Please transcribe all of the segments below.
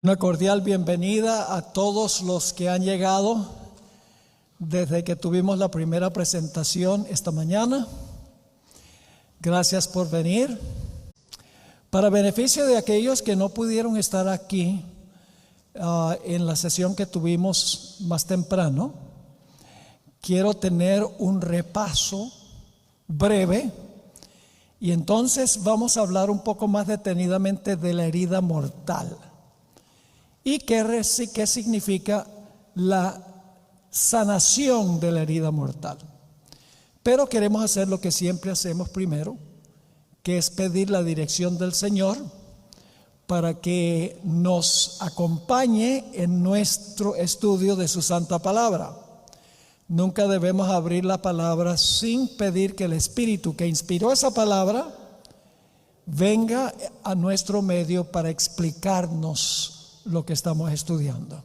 Una cordial bienvenida a todos los que han llegado desde que tuvimos la primera presentación esta mañana. Gracias por venir. Para beneficio de aquellos que no pudieron estar aquí en la sesión que tuvimos más temprano, quiero tener un repaso breve y entonces vamos a hablar un poco más detenidamente de la herida mortal. ¿Y qué significa la sanación de la herida mortal? Pero queremos hacer lo que siempre hacemos primero, que es pedir la dirección del Señor para que nos acompañe en nuestro estudio de su santa palabra. Nunca debemos abrir la palabra sin pedir que el Espíritu que inspiró esa palabra venga a nuestro medio para explicarnos lo que estamos estudiando.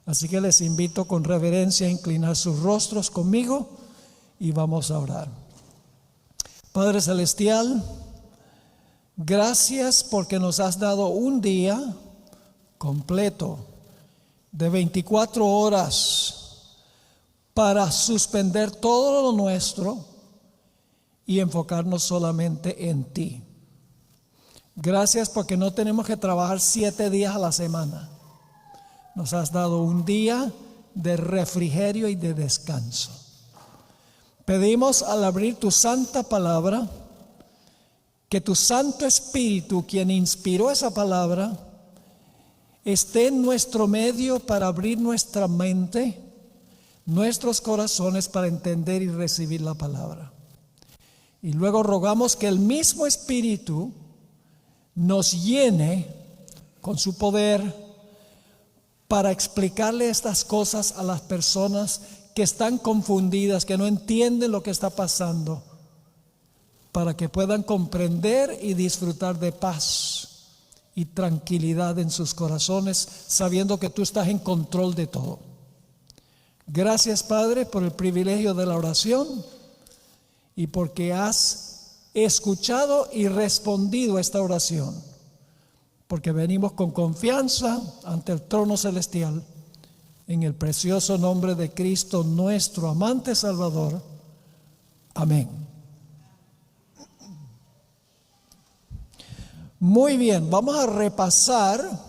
Así que les invito con reverencia a inclinar sus rostros conmigo y vamos a orar. Padre Celestial, gracias porque nos has dado un día completo de 24 horas para suspender todo lo nuestro y enfocarnos solamente en ti. Gracias porque no tenemos que trabajar 7 días a la semana. Nos has dado un día de refrigerio y de descanso. Pedimos al abrir tu santa palabra, que tu Santo Espíritu, quien inspiró esa palabra, esté en nuestro medio para abrir nuestra mente, nuestros corazones para entender y recibir la palabra. Y luego rogamos que el mismo Espíritu nos llene con su poder para explicarle estas cosas a las personas que están confundidas, que no entienden lo que está pasando, para que puedan comprender y disfrutar de paz y tranquilidad en sus corazones, sabiendo que tú estás en control de todo. Gracias, Padre, por el privilegio de la oración y porque has escuchado y respondido a esta oración, porque venimos con confianza ante el trono celestial en el precioso nombre de Cristo, nuestro amante Salvador. Amén. Muy bien, vamos a repasar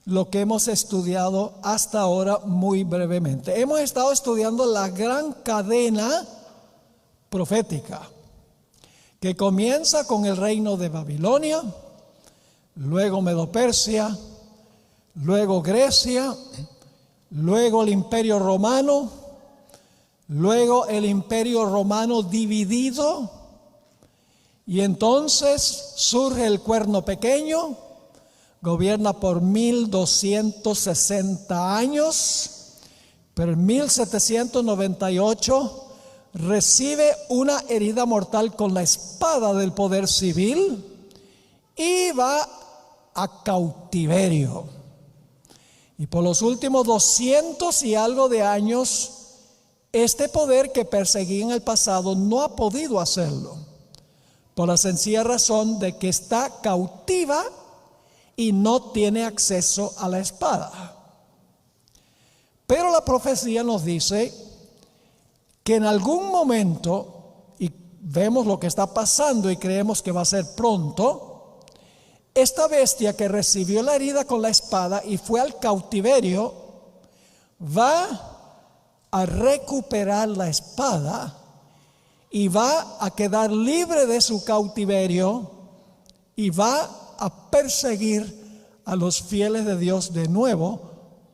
lo que hemos estudiado hasta ahora muy brevemente. Hemos estado estudiando la gran cadena profética, que comienza con el reino de Babilonia, luego Medo-Persia, luego Grecia, luego el Imperio Romano, luego el Imperio Romano dividido, y entonces surge el Cuerno Pequeño, gobierna por 1260 años, pero en 1798 recibe una herida mortal con la espada del poder civil y va a cautiverio. Y por los últimos 200 y algo de años, este poder que perseguía en el pasado no ha podido hacerlo, por la sencilla razón de que está cautiva y no tiene acceso a la espada. Pero la profecía nos dice que en algún momento, y vemos lo que está pasando y creemos que va a ser pronto, esta bestia que recibió la herida con la espada y fue al cautiverio, va a recuperar la espada y va a quedar libre de su cautiverio y va a perseguir a los fieles de Dios de nuevo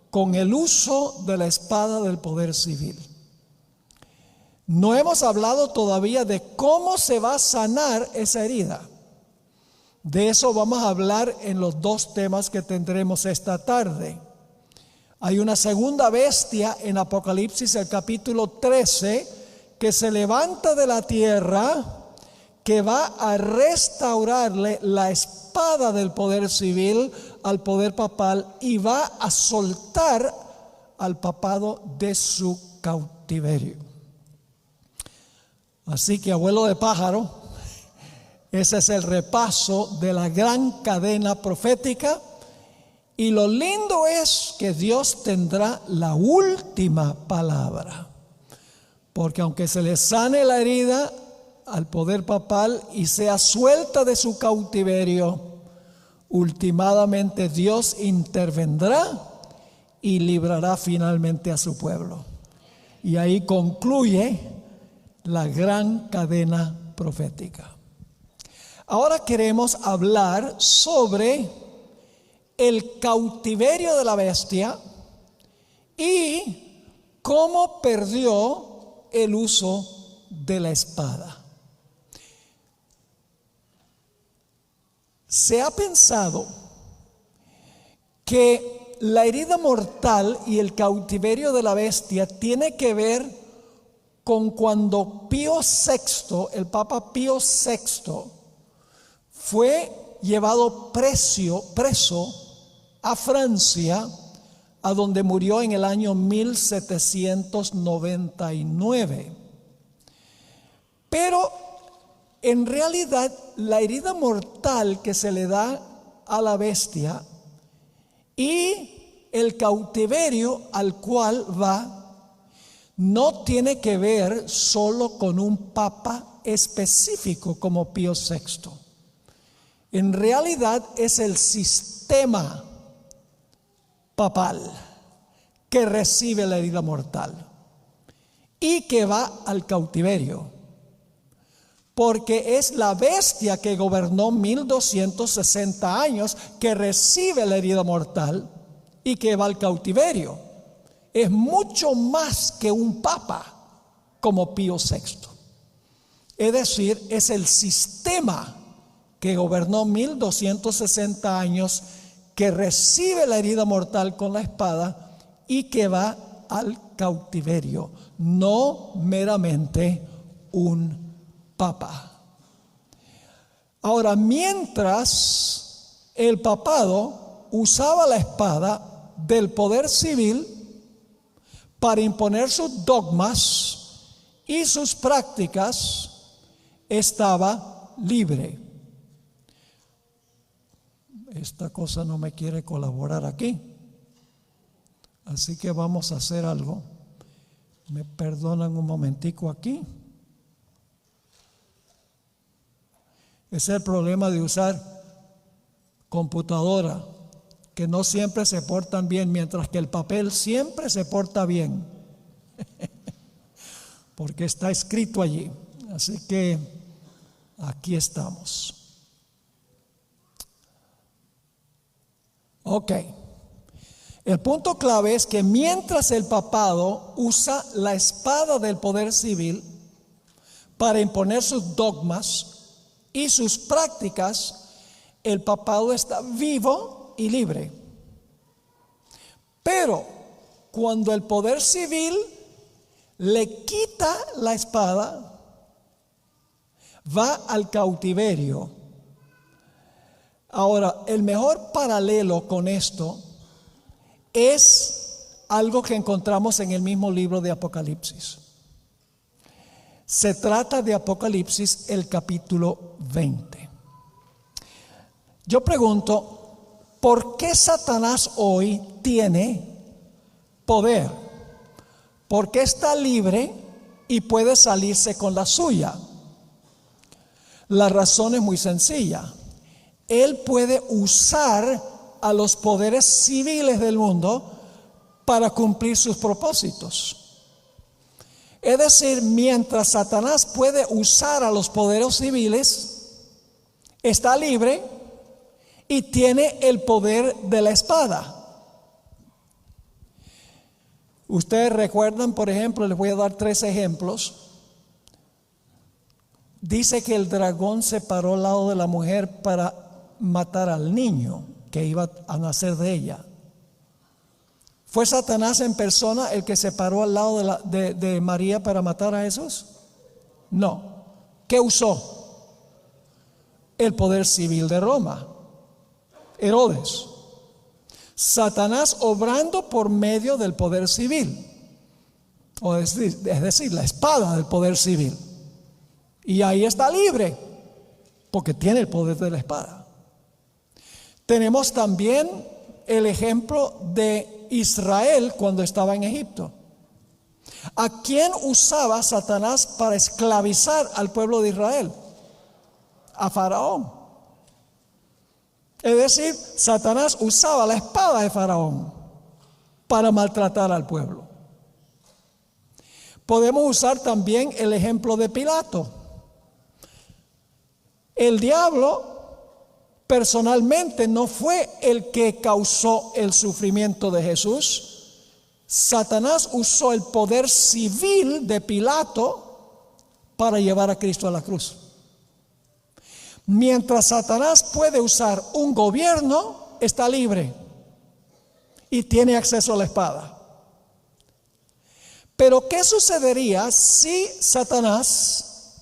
con el uso de la espada del poder civil. No hemos hablado todavía de cómo se va a sanar esa herida. De eso vamos a hablar en los 2 temas que tendremos esta tarde. Hay una segunda bestia en Apocalipsis, el capítulo 13, que se levanta de la tierra, que va a restaurarle la espada del poder civil al poder papal y va a soltar al papado de su cautiverio. Así que, abuelo de pájaro, ese es el repaso de la gran cadena profética Y lo lindo es que Dios tendrá la última palabra. Porque aunque se le sane la herida al poder papal y sea suelta de su cautiverio, últimamente Dios intervendrá y librará finalmente a su pueblo. Y ahí concluye la gran cadena profética. Ahora queremos hablar sobre el cautiverio de la bestia y cómo perdió el uso de la espada. Se ha pensado que la herida mortal y el cautiverio de la bestia tiene que ver con cuando Pío VI, el Papa Pío VI, fue llevado preso a Francia, a donde murió en el año 1799. Pero en realidad la herida mortal que se le da a la bestia y el cautiverio al cual va no tiene que ver solo con un papa específico como Pío VI. En realidad es el sistema papal que recibe la herida mortal y que va al cautiverio, porque es la bestia que gobernó 1260 años que recibe la herida mortal y que va al cautiverio. Es mucho más que un papa como Pío VI. Es decir, es el sistema que gobernó 1260 años que recibe la herida mortal con la espada y que va al cautiverio, no meramente un papa. Ahora, mientras el papado usaba la espada del poder civil para imponer sus dogmas y sus prácticas, estaba libre. Esta cosa no me quiere colaborar aquí, así que vamos a hacer algo. Me perdonan un momentico aquí. Es el problema de usar computadora, que no siempre se portan bien, mientras que el papel siempre se porta bien, porque está escrito allí. Así que aquí estamos. Ok. El punto clave es que mientras el papado usa la espada del poder civil para imponer sus dogmas y sus prácticas, el papado está vivo y libre. Pero cuando el poder civil le quita la espada, va al cautiverio. Ahora, el mejor paralelo con esto es algo que encontramos en el mismo libro de Apocalipsis. Se trata de Apocalipsis, el capítulo 20. Yo pregunto, ¿por qué Satanás hoy tiene poder? ¿Por qué está libre y puede salirse con la suya? La razón es muy sencilla. Él puede usar a los poderes civiles del mundo para cumplir sus propósitos. Es decir, mientras Satanás puede usar a los poderes civiles, está libre y tiene el poder de la espada. Ustedes recuerdan, por ejemplo, les voy a dar 3 ejemplos. Dice que el dragón se paró al lado de la mujer para matar al niño que iba a nacer de ella. ¿Fue Satanás en persona el que se paró al lado de María para matar a Jesús? No. ¿Qué usó? El poder civil de Roma, Herodes. Satanás obrando por medio del poder civil, es decir, la espada del poder civil. Y ahí está libre, porque tiene el poder de la espada. Tenemos también el ejemplo de Israel cuando estaba en Egipto. ¿A quién usaba Satanás para esclavizar al pueblo de Israel? A Faraón. Es decir, Satanás usaba la espada de Faraón para maltratar al pueblo. Podemos usar también el ejemplo de Pilato. El diablo personalmente no fue el que causó el sufrimiento de Jesús. Satanás usó el poder civil de Pilato para llevar a Cristo a la cruz. Mientras Satanás puede usar un gobierno, está libre y tiene acceso a la espada. Pero ¿qué sucedería si Satanás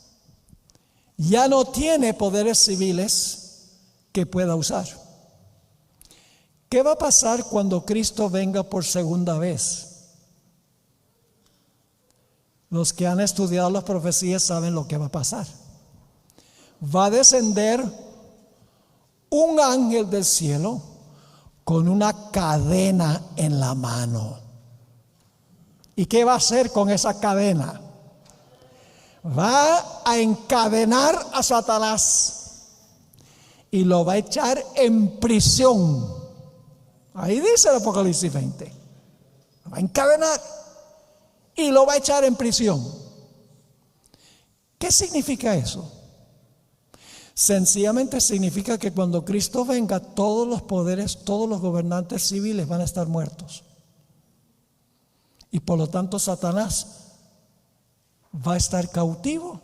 ya no tiene poderes civiles que pueda usar? ¿Qué va a pasar cuando Cristo venga por segunda vez? Los que han estudiado las profecías saben lo que va a pasar. Va a descender un ángel del cielo con una cadena en la mano. ¿Y qué va a hacer con esa cadena? Va a encadenar a Satanás y lo va a echar en prisión. Ahí dice el Apocalipsis 20. Lo va a encadenar y lo va a echar en prisión. ¿Qué significa eso? Sencillamente significa que cuando Cristo venga, todos los poderes, todos los gobernantes civiles van a estar muertos. Y por lo tanto Satanás va a estar cautivo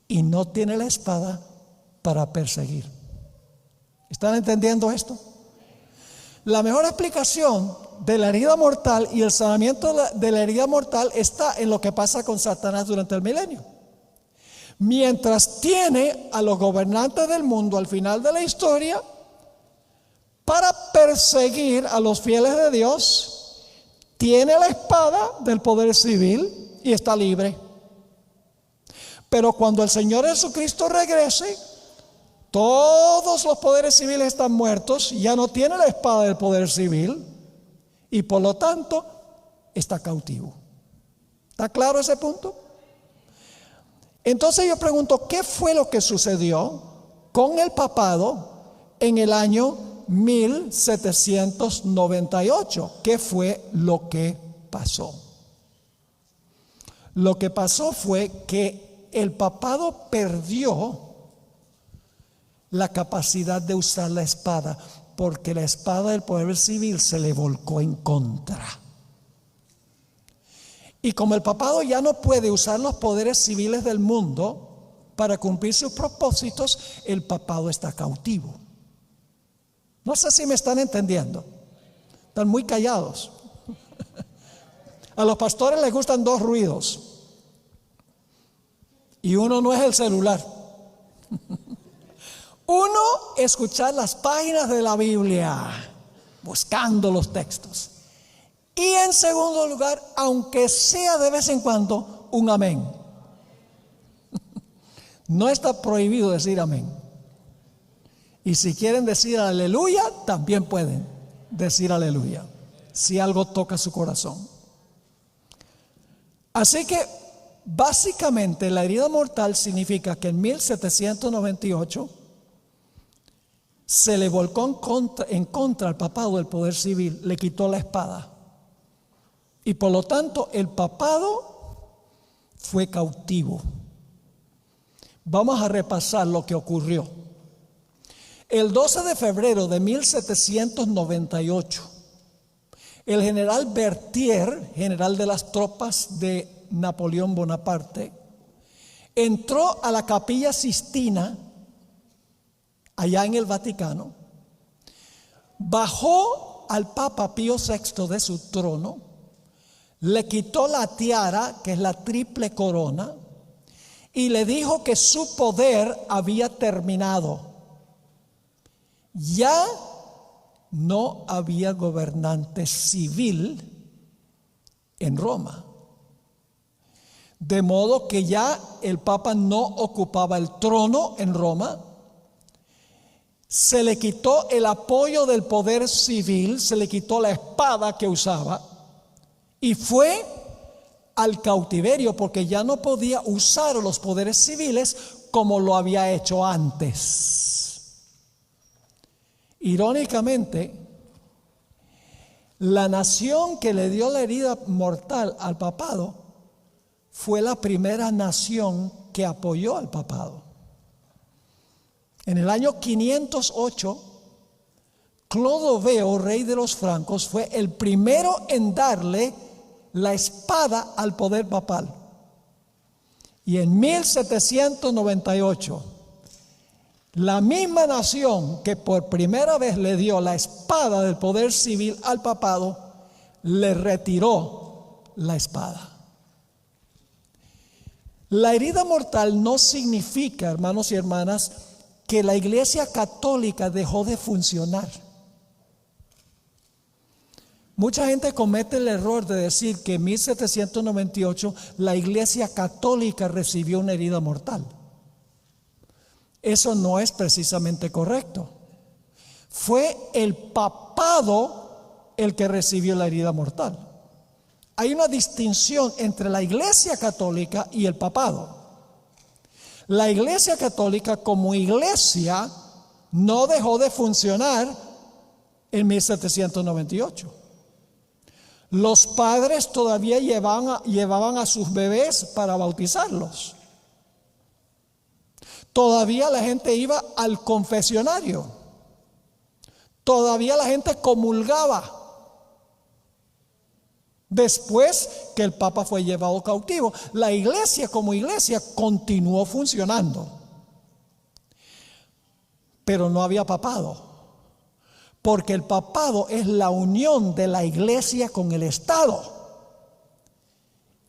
y no tiene la espada para perseguir. ¿Están entendiendo esto? La mejor explicación de la herida mortal y el sanamiento de la herida mortal está en lo que pasa con Satanás durante el milenio. Mientras tiene a los gobernantes del mundo al final de la historia para perseguir a los fieles de Dios, tiene la espada del poder civil y está libre. Pero cuando el Señor Jesucristo regrese, todos los poderes civiles están muertos, ya no tiene la espada del poder civil y por lo tanto está cautivo. ¿Está claro ese punto? Entonces yo pregunto, ¿qué fue lo que sucedió con el papado en el año 1798? ¿Qué fue lo que pasó? Lo que pasó fue que el papado perdió la capacidad de usar la espada, porque la espada del poder civil se le volcó en contra. Y como el papado ya no puede usar los poderes civiles del mundo para cumplir sus propósitos, el papado está cautivo. No sé si me están entendiendo. Están muy callados. A los pastores les gustan dos ruidos. Y uno no es el celular. Uno, escuchar las páginas de la Biblia, buscando los textos. Y en segundo lugar, aunque sea de vez en cuando, un amén. No está prohibido decir amén. Y si quieren decir aleluya, también pueden decir aleluya, si algo toca su corazón. Así que, básicamente, la herida mortal significa que en 1798 se le volcó en contra al papado del poder civil, le quitó la espada. Y por lo tanto el papado fue cautivo. Vamos a repasar lo que ocurrió. El 12 de febrero de 1798, el general Berthier, general de las tropas de Napoleón Bonaparte, entró a la Capilla Sistina, allá en el Vaticano, bajó al Papa Pío VI de su trono, le quitó la tiara, que es la triple corona, y le dijo que su poder había terminado. Ya no había gobernante civil en Roma. De modo que ya el Papa no ocupaba el trono en Roma. se le quitó el apoyo del poder civil, se le quitó la espada que usaba y fue al cautiverio porque ya no podía usar los poderes civiles como lo había hecho antes. Irónicamente, la nación que le dio la herida mortal al papado fue la primera nación que apoyó al papado. En el año 508, Clodoveo, rey de los francos, fue el primero en darle la espada al poder papal. Y en 1798, la misma nación que por primera vez le dio la espada del poder civil al papado, le retiró la espada. La herida mortal no significa, hermanos y hermanas, que la Iglesia Católica dejó de funcionar. Mucha gente comete el error de decir que en 1798 la Iglesia Católica recibió una herida mortal. Eso no es precisamente correcto. Fue el papado el que recibió la herida mortal. Hay una distinción entre la Iglesia Católica y el papado. La Iglesia Católica como iglesia no dejó de funcionar en 1798. Los padres todavía llevaban a sus bebés para bautizarlos. Todavía la gente iba al confesionario. Todavía la gente comulgaba. Después que el Papa fue llevado cautivo, la iglesia como iglesia continuó funcionando. Pero no había papado, porque el papado es la unión de la iglesia con el Estado.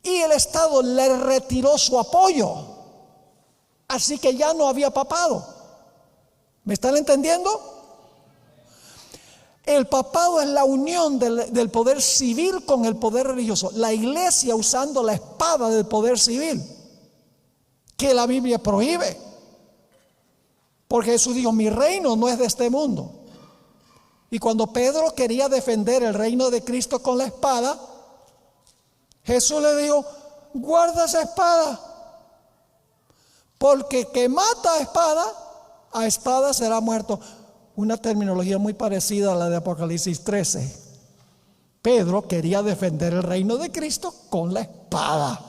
Y el Estado le retiró su apoyo. Así que ya no había papado. ¿Me están entendiendo? El papado es la unión del poder civil con el poder religioso. La iglesia usando la espada del poder civil, que la Biblia prohíbe. Porque Jesús dijo, mi reino no es de este mundo. Y cuando Pedro quería defender el reino de Cristo con la espada, Jesús le dijo, guarda esa espada. Porque que mata a espada será muerto. Una terminología muy parecida a la de Apocalipsis 13. Pedro quería defender el reino de Cristo con la espada.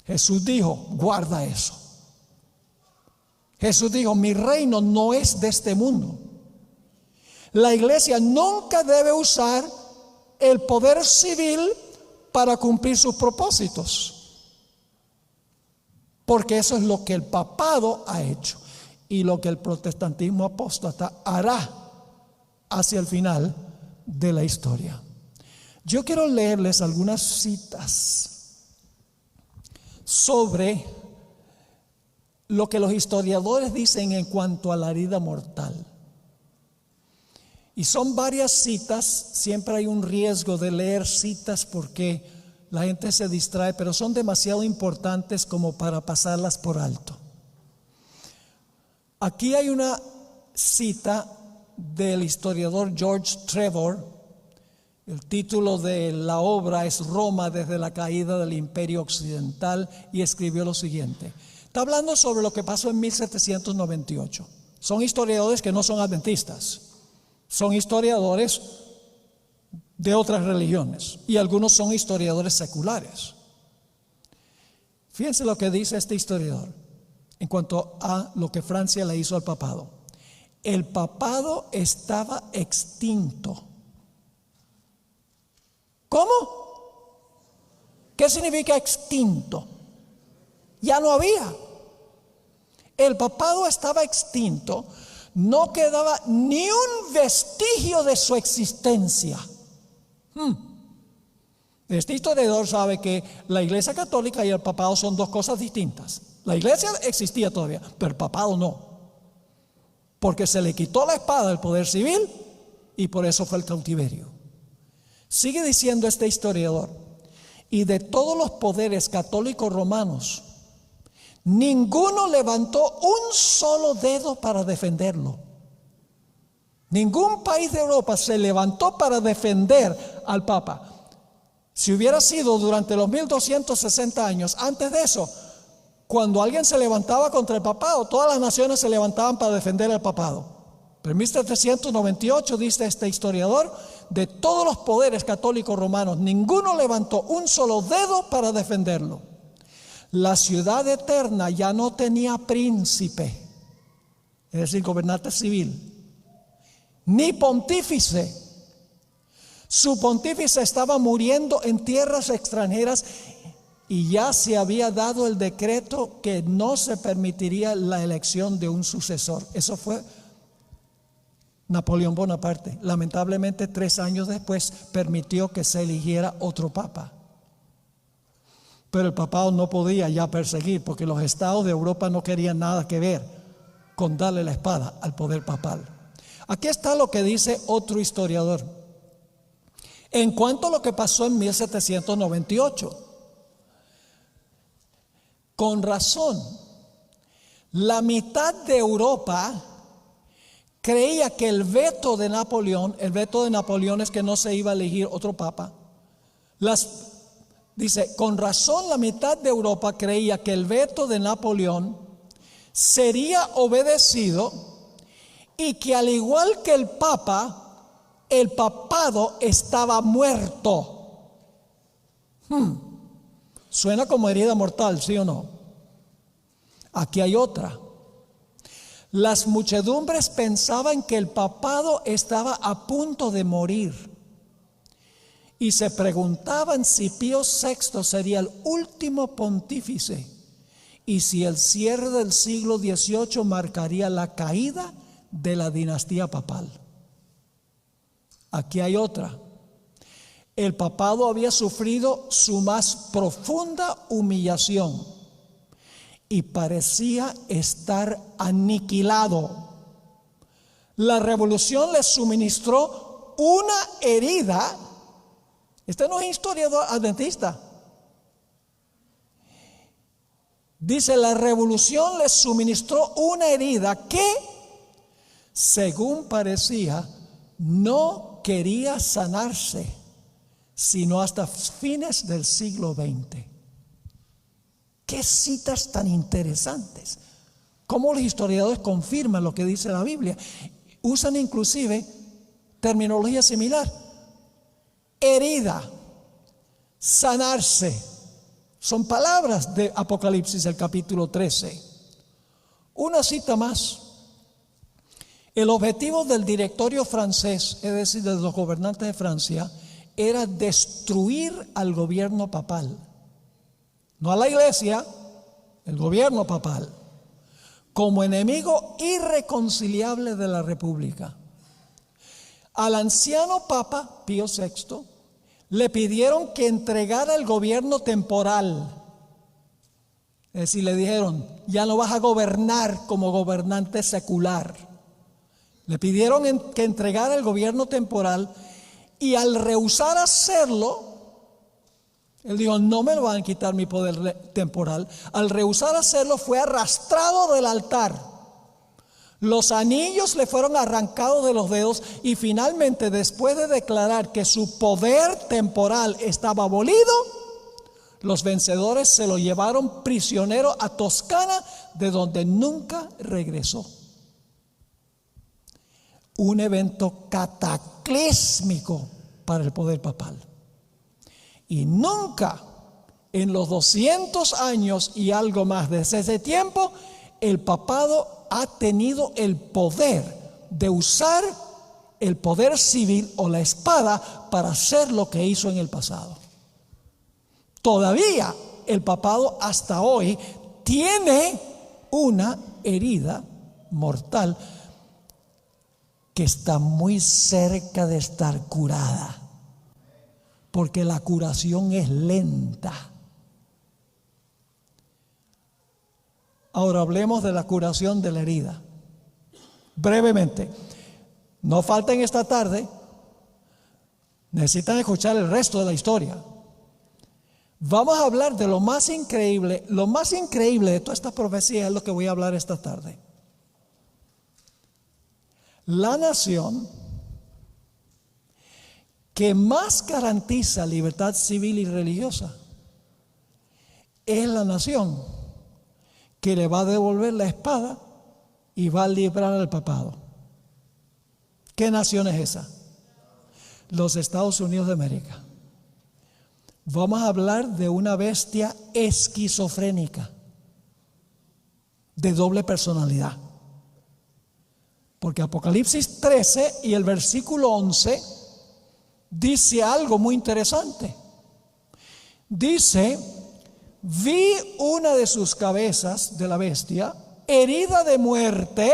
Jesús dijo, guarda eso. Jesús dijo, mi reino no es de este mundo. La iglesia nunca debe usar el poder civil para cumplir sus propósitos. Porque eso es lo que el papado ha hecho. Y lo que el protestantismo apóstata hará hacia el final de la historia. Yo quiero leerles algunas citas sobre lo que los historiadores dicen en cuanto a la herida mortal. Y son varias citas, siempre hay un riesgo de leer citas porque la gente se distrae, pero son demasiado importantes como para pasarlas por alto. Aquí hay una cita del historiador George Trevor. El título de la obra es Roma desde la caída del Imperio Occidental, y escribió lo siguiente. Está hablando sobre lo que pasó en 1798. Son historiadores que no son adventistas, son historiadores de otras religiones y algunos son historiadores seculares. Fíjense lo que dice este historiador en cuanto a lo que Francia le hizo al papado. El papado estaba extinto. ¿Cómo? ¿Qué significa extinto? Ya no había. El papado estaba extinto. No quedaba ni un vestigio de su existencia. Este historiador sabe que la iglesia católica y el papado son dos cosas distintas. La iglesia existía todavía, pero el papado no. Porque se le quitó la espada del poder civil y por eso fue el cautiverio. Sigue diciendo este historiador, y de todos los poderes católicos romanos, ninguno levantó un solo dedo para defenderlo. Ningún país de Europa se levantó para defender al Papa. Si hubiera sido durante los 1260 años, antes de eso, cuando alguien se levantaba contra el papado, todas las naciones se levantaban para defender al papado. Pero en 1798, dice este historiador, de todos los poderes católicos romanos, ninguno levantó un solo dedo para defenderlo. La ciudad eterna ya no tenía príncipe, es decir, gobernante civil, ni pontífice. Su pontífice estaba muriendo en tierras extranjeras y ya se había dado el decreto que no se permitiría la elección de un sucesor. Eso fue Napoleón Bonaparte. Lamentablemente 3 años después permitió que se eligiera otro papa. Pero el papado no podía ya perseguir, porque los estados de Europa no querían nada que ver con darle la espada al poder papal. Aquí está lo que dice otro historiador en cuanto a lo que pasó en 1798. Con razón, la mitad de Europa creía que el veto de Napoleón es que no se iba a elegir otro papa. Dice, con razón la mitad de Europa creía que el veto de Napoleón sería obedecido y que al igual que el papa, el papado estaba muerto. Suena como herida mortal, ¿sí o no? Aquí hay otra. Las muchedumbres pensaban que el papado estaba a punto de morir y se preguntaban si Pío VI sería el último pontífice y si el cierre del siglo XVIII marcaría la caída de la dinastía papal. Aquí hay otra. El papado había sufrido su más profunda humillación y parecía estar aniquilado. La revolución le suministró una herida. Este no es historiador adventista. Dice, la revolución le suministró una herida que, según parecía, no quería sanarse, sino hasta fines del siglo XX. Qué citas tan interesantes. Cómo los historiadores confirman lo que dice la Biblia. Usan inclusive terminología similar. Herida, sanarse, son palabras de Apocalipsis, el capítulo 13. Una cita más. El objetivo del directorio francés, es decir, de los gobernantes de Francia, era destruir al gobierno papal. No a la iglesia, el gobierno papal, como enemigo irreconciliable de la república. Al anciano papa Pío VI le pidieron que entregara el gobierno temporal. Es decir, le dijeron, ya no vas a gobernar como gobernante secular. Le pidieron que entregara el gobierno temporal y al rehusar hacerlo, él dijo, no me lo van a quitar mi poder temporal. Al rehusar hacerlo fue arrastrado del altar. Los anillos le fueron arrancados de los dedos y finalmente, después de declarar que su poder temporal estaba abolido, los vencedores se lo llevaron prisionero a Toscana, de donde nunca regresó. Un evento cataclísmico para el poder papal. Y nunca en los 200 años y algo más desde ese tiempo, el papado ha tenido el poder de usar el poder civil o la espada para hacer lo que hizo en el pasado. Todavía el papado hasta hoy tiene una herida mortal que está muy cerca de estar curada, porque la curación es lenta. Ahora hablemos de la curación de la herida. Brevemente, no falten esta tarde, necesitan escuchar el resto de la historia. Vamos a hablar de lo más increíble. Lo más increíble de toda esta profecía es lo que voy a hablar esta tarde. La nación que más garantiza libertad civil y religiosa es la nación que le va a devolver la espada y va a librar al papado. ¿Qué nación es esa? Los Estados Unidos de América. Vamos a hablar de una bestia esquizofrénica, de doble personalidad. Porque Apocalipsis 13 y el versículo 11 dice algo muy interesante. Dice: vi una de sus cabezas de la bestia herida de muerte,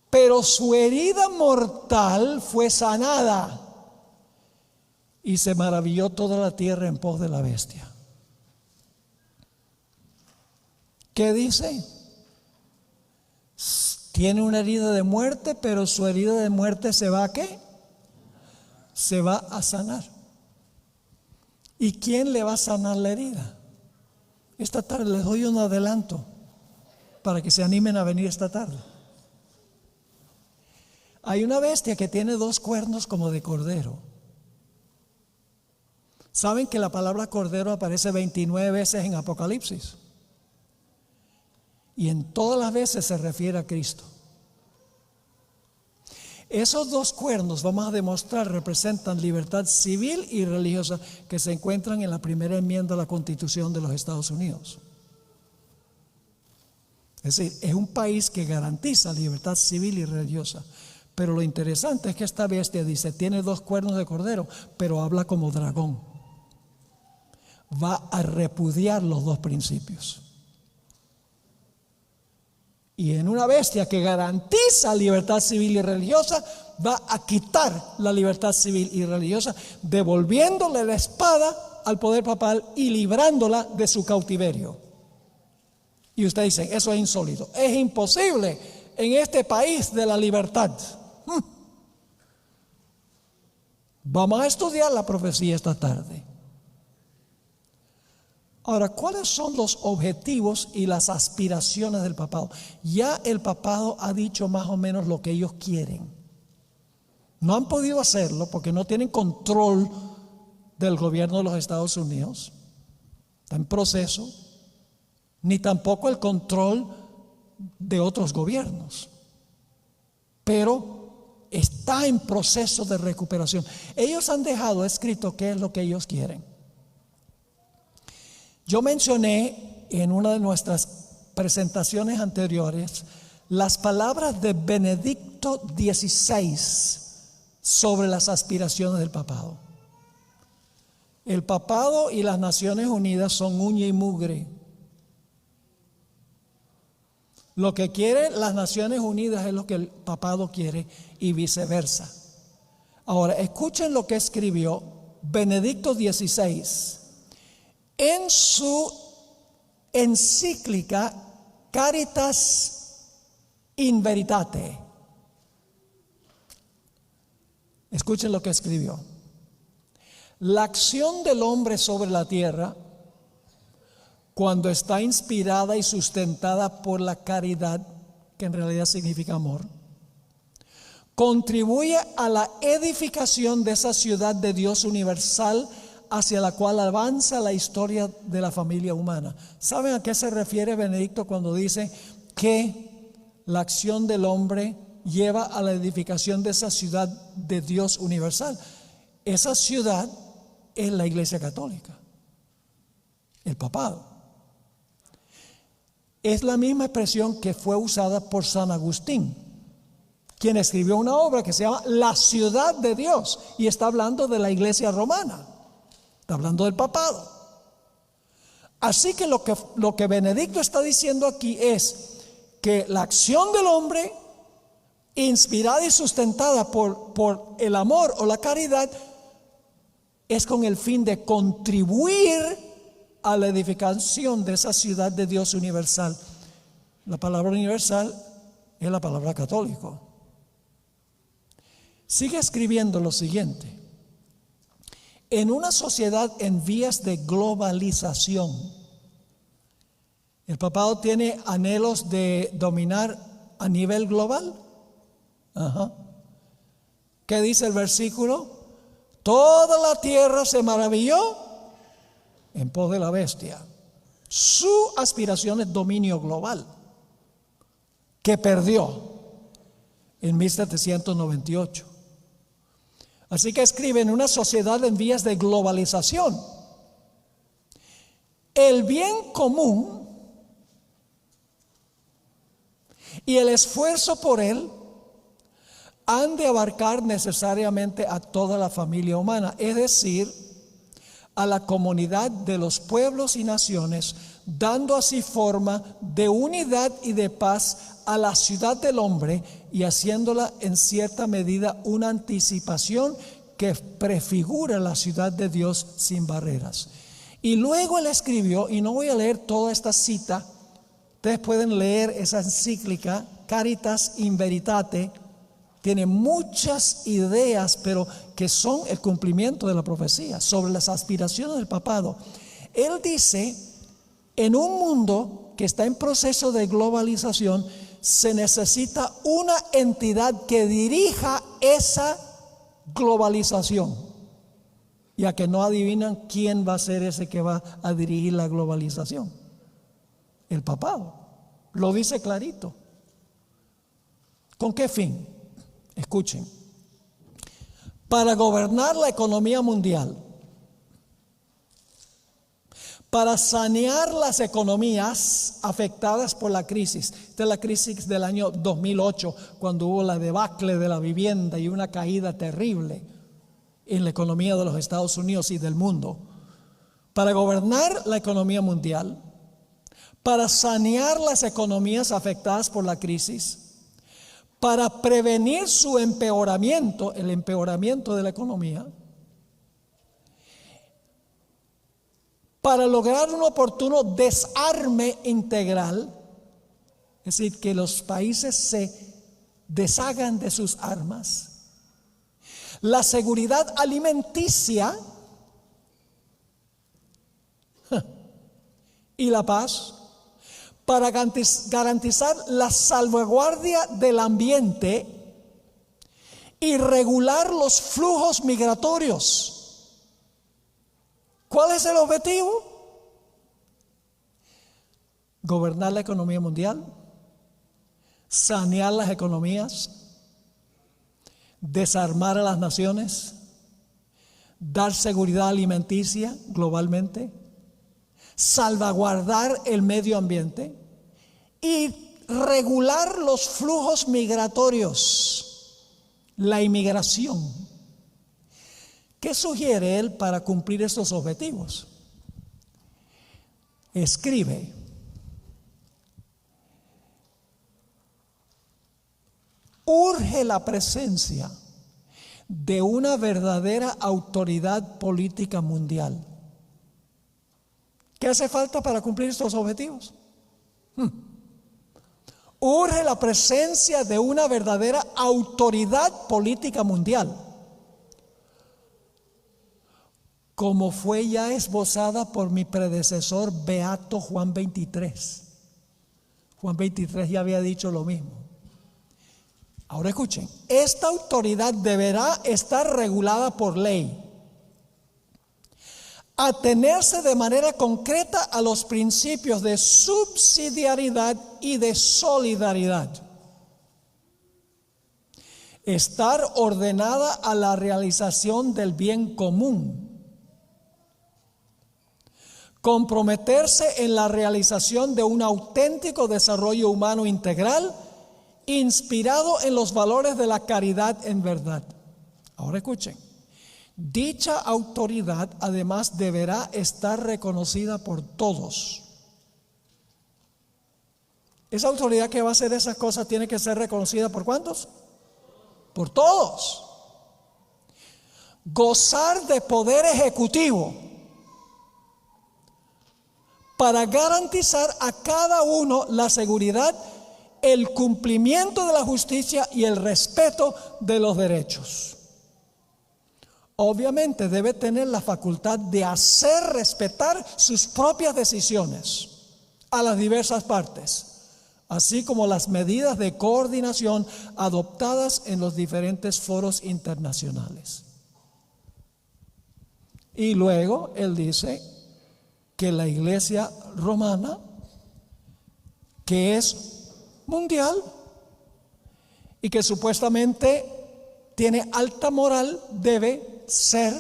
pero su herida mortal fue sanada. Y se maravilló toda la tierra en pos de la bestia. ¿Qué dice? Tiene una herida de muerte, pero su herida de muerte se va a ¿qué? Se va a sanar. ¿Y quién le va a sanar la herida? Esta tarde les doy un adelanto para que se animen a venir esta tarde. Hay una bestia que tiene 2 cuernos como de cordero. ¿Saben que la palabra cordero aparece 29 veces en Apocalipsis? Y en todas las veces se refiere a Cristo. Esos 2 cuernos, vamos a demostrar, representan libertad civil y religiosa que se encuentran en la primera enmienda de la Constitución de los Estados Unidos. Es decir, es un país que garantiza libertad civil y religiosa. Pero lo interesante es que esta bestia dice, tiene 2 cuernos de cordero, pero habla como dragón. Va a repudiar los 2 principios. Y en una bestia que garantiza libertad civil y religiosa, va a quitar la libertad civil y religiosa, devolviéndole la espada al poder papal y librándola de su cautiverio. Y ustedes dicen, eso es insólito. Es imposible en este país de la libertad. Vamos a estudiar la profecía esta tarde. Ahora, ¿cuáles son los objetivos y las aspiraciones del papado? Ya el papado ha dicho más o menos lo que ellos quieren. No han podido hacerlo porque no tienen control del gobierno de los Estados Unidos. Está en proceso. Ni tampoco el control de otros gobiernos. Pero está en proceso de recuperación. Ellos han dejado escrito qué es lo que ellos quieren. Yo mencioné en una de nuestras presentaciones anteriores las palabras de Benedicto XVI sobre las aspiraciones del papado. El papado y las Naciones Unidas son uña y mugre. Lo que quieren las Naciones Unidas es lo que el papado quiere y viceversa. Ahora, escuchen lo que escribió Benedicto XVI en su encíclica Caritas in Veritate. Escuchen lo que escribió. La acción del hombre sobre la tierra, cuando está inspirada y sustentada por la caridad, que en realidad significa amor, contribuye a la edificación de esa ciudad de Dios universal hacia la cual avanza la historia de la familia humana. ¿Saben a qué se refiere Benedicto cuando dice que la acción del hombre lleva a la edificación de esa ciudad de Dios universal? Esa ciudad es la Iglesia Católica, el papado. Es la misma expresión que fue usada por San Agustín, quien escribió una obra que se llama La ciudad de Dios, y está hablando de la Iglesia romana, está hablando del papado. Así que lo que Benedicto está diciendo aquí es que la acción del hombre, inspirada y sustentada por el amor o la caridad, es con el fin de contribuir a la edificación de esa ciudad de Dios universal. La palabra universal es la palabra católico. Sigue escribiendo lo siguiente: en una sociedad en vías de globalización, ¿el papado tiene anhelos de dominar a nivel global? Ajá. ¿Qué dice el versículo? Toda la tierra se maravilló en pos de la bestia. Su aspiración es dominio global, que perdió en 1798. Así que escribe: en una sociedad en vías de globalización, el bien común y el esfuerzo por él han de abarcar necesariamente a toda la familia humana, es decir, a la comunidad de los pueblos y naciones, dando así forma de unidad y de paz a la ciudad del hombre y haciéndola en cierta medida una anticipación que prefigura la ciudad de Dios sin barreras. Y luego él escribió, y no voy a leer toda esta cita, ustedes pueden leer esa encíclica Caritas in Veritate. Tiene muchas ideas, pero que son el cumplimiento de la profecía sobre las aspiraciones del papado. Él dice: en un mundo que está en proceso de globalización, se necesita una entidad que dirija esa globalización. Y a que no adivinan quién va a ser ese que va a dirigir la globalización. El papado. Lo dice clarito. ¿Con qué fin? Escuchen: para gobernar la economía mundial, para sanear las economías afectadas por la crisis. Esta es la crisis del año 2008, cuando hubo la debacle de la vivienda y una caída terrible en la economía de los Estados Unidos y del mundo. Para gobernar la economía mundial, para sanear las economías afectadas por la crisis, para prevenir su empeoramiento, el empeoramiento de la economía, para lograr un oportuno desarme integral, es decir, que los países se deshagan de sus armas, la seguridad alimenticia y la paz, para garantizar la salvaguardia del ambiente y regular los flujos migratorios. ¿Cuál es el objetivo? Gobernar la economía mundial, sanear las economías, desarmar a las naciones, dar seguridad alimenticia globalmente, salvaguardar el medio ambiente y regular los flujos migratorios, la inmigración. ¿Qué sugiere él para cumplir estos objetivos? Escribe: urge la presencia de una verdadera autoridad política mundial. ¿Qué hace falta para cumplir estos objetivos? Urge la presencia de una verdadera autoridad política mundial, como fue ya esbozada por mi predecesor beato Juan 23. Juan 23 ya había dicho lo mismo. Ahora escuchen: esta autoridad deberá estar regulada por ley, atenerse de manera concreta a los principios de subsidiariedad y de solidaridad, estar ordenada a la realización del bien común, comprometerse en la realización de un auténtico desarrollo humano integral, inspirado en los valores de la caridad en verdad. Ahora escuchen: dicha autoridad además deberá estar reconocida por todos. Esa autoridad que va a hacer esas cosas tiene que ser reconocida ¿por cuántos? Por todos. Gozar de poder ejecutivo para garantizar a cada uno la seguridad, el cumplimiento de la justicia y el respeto de los derechos. obviamente debe tener la facultad de hacer respetar sus propias decisiones a las diversas partes, así como las medidas de coordinación adoptadas en los diferentes foros internacionales. Y luego él dice que la Iglesia romana, que es mundial y que supuestamente tiene alta moral, debe ser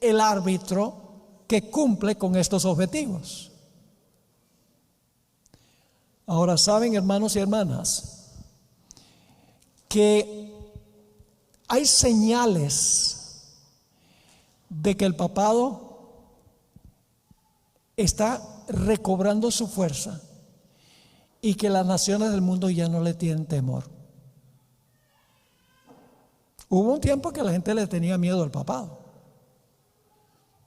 el árbitro que cumple con estos objetivos. Ahora, saben, hermanos y hermanas, que hay señales de que el papado está recobrando su fuerza y que las naciones del mundo ya no le tienen temor. Hubo un tiempo que la gente le tenía miedo al papado.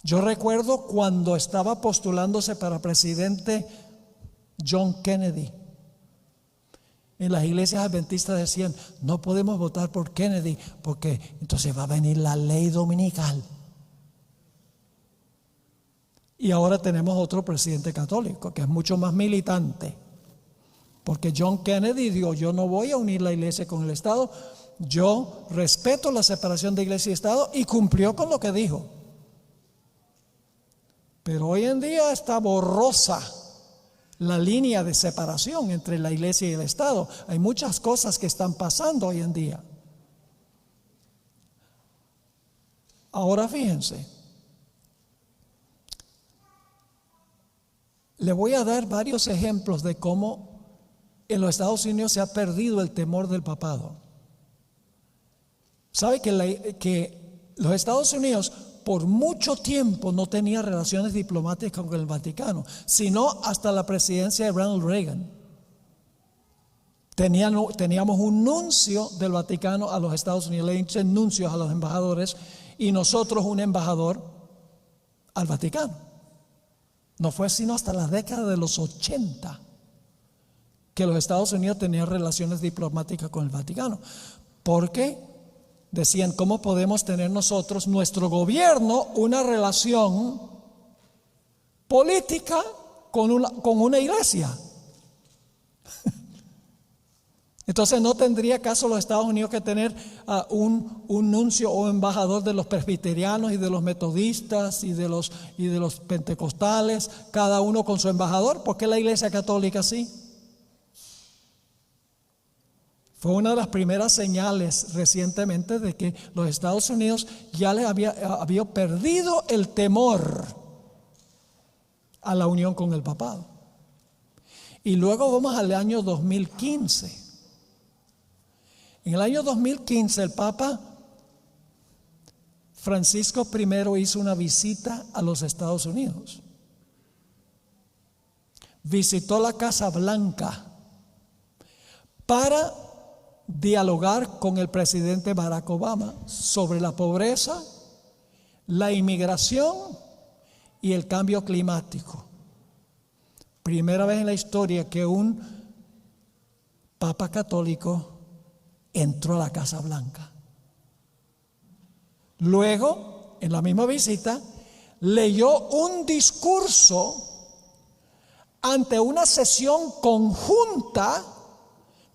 Yo recuerdo cuando estaba postulándose para presidente John Kennedy. En las iglesias adventistas decían: no podemos votar por Kennedy porque entonces va a venir la ley dominical. Y ahora tenemos otro presidente católico que es mucho más militante, porque John Kennedy dijo: yo no voy a unir la iglesia con el Estado, yo respeto la separación de iglesia y Estado, y cumplió con lo que dijo. Pero hoy en día está borrosa la línea de separación entre la iglesia y el Estado. Hay muchas cosas que están pasando hoy en día. Ahora fíjense, le voy a dar varios ejemplos de cómo en los Estados Unidos se ha perdido el temor del papado. ¿Sabe que los Estados Unidos por mucho tiempo no tenía relaciones diplomáticas con el Vaticano, sino hasta la presidencia de Ronald Reagan? Teníamos un nuncio del Vaticano a los Estados Unidos, le dicen nuncios a los embajadores, y nosotros un embajador al Vaticano. No fue sino hasta la década de los 80 que los Estados Unidos tenían relaciones diplomáticas con el Vaticano, porque decían: ¿cómo podemos tener nosotros, nuestro gobierno, una relación política con una iglesia? Entonces no tendría caso los Estados Unidos que tener un nuncio o embajador de los presbiterianos y de los metodistas y de los pentecostales, cada uno con su embajador. ¿Por qué la iglesia católica sí? Fue una de las primeras señales recientemente de que los Estados Unidos ya le había perdido el temor a la unión con el papado. Y luego vamos al año 2015. En el año 2015 el Papa Francisco I hizo una visita a los Estados Unidos. Visitó la Casa Blanca para dialogar con el presidente Barack Obama sobre la pobreza, la inmigración y el cambio climático. Primera vez en la historia que un papa católico entró a la Casa Blanca. Luego, en la misma visita, leyó un discurso ante una sesión conjunta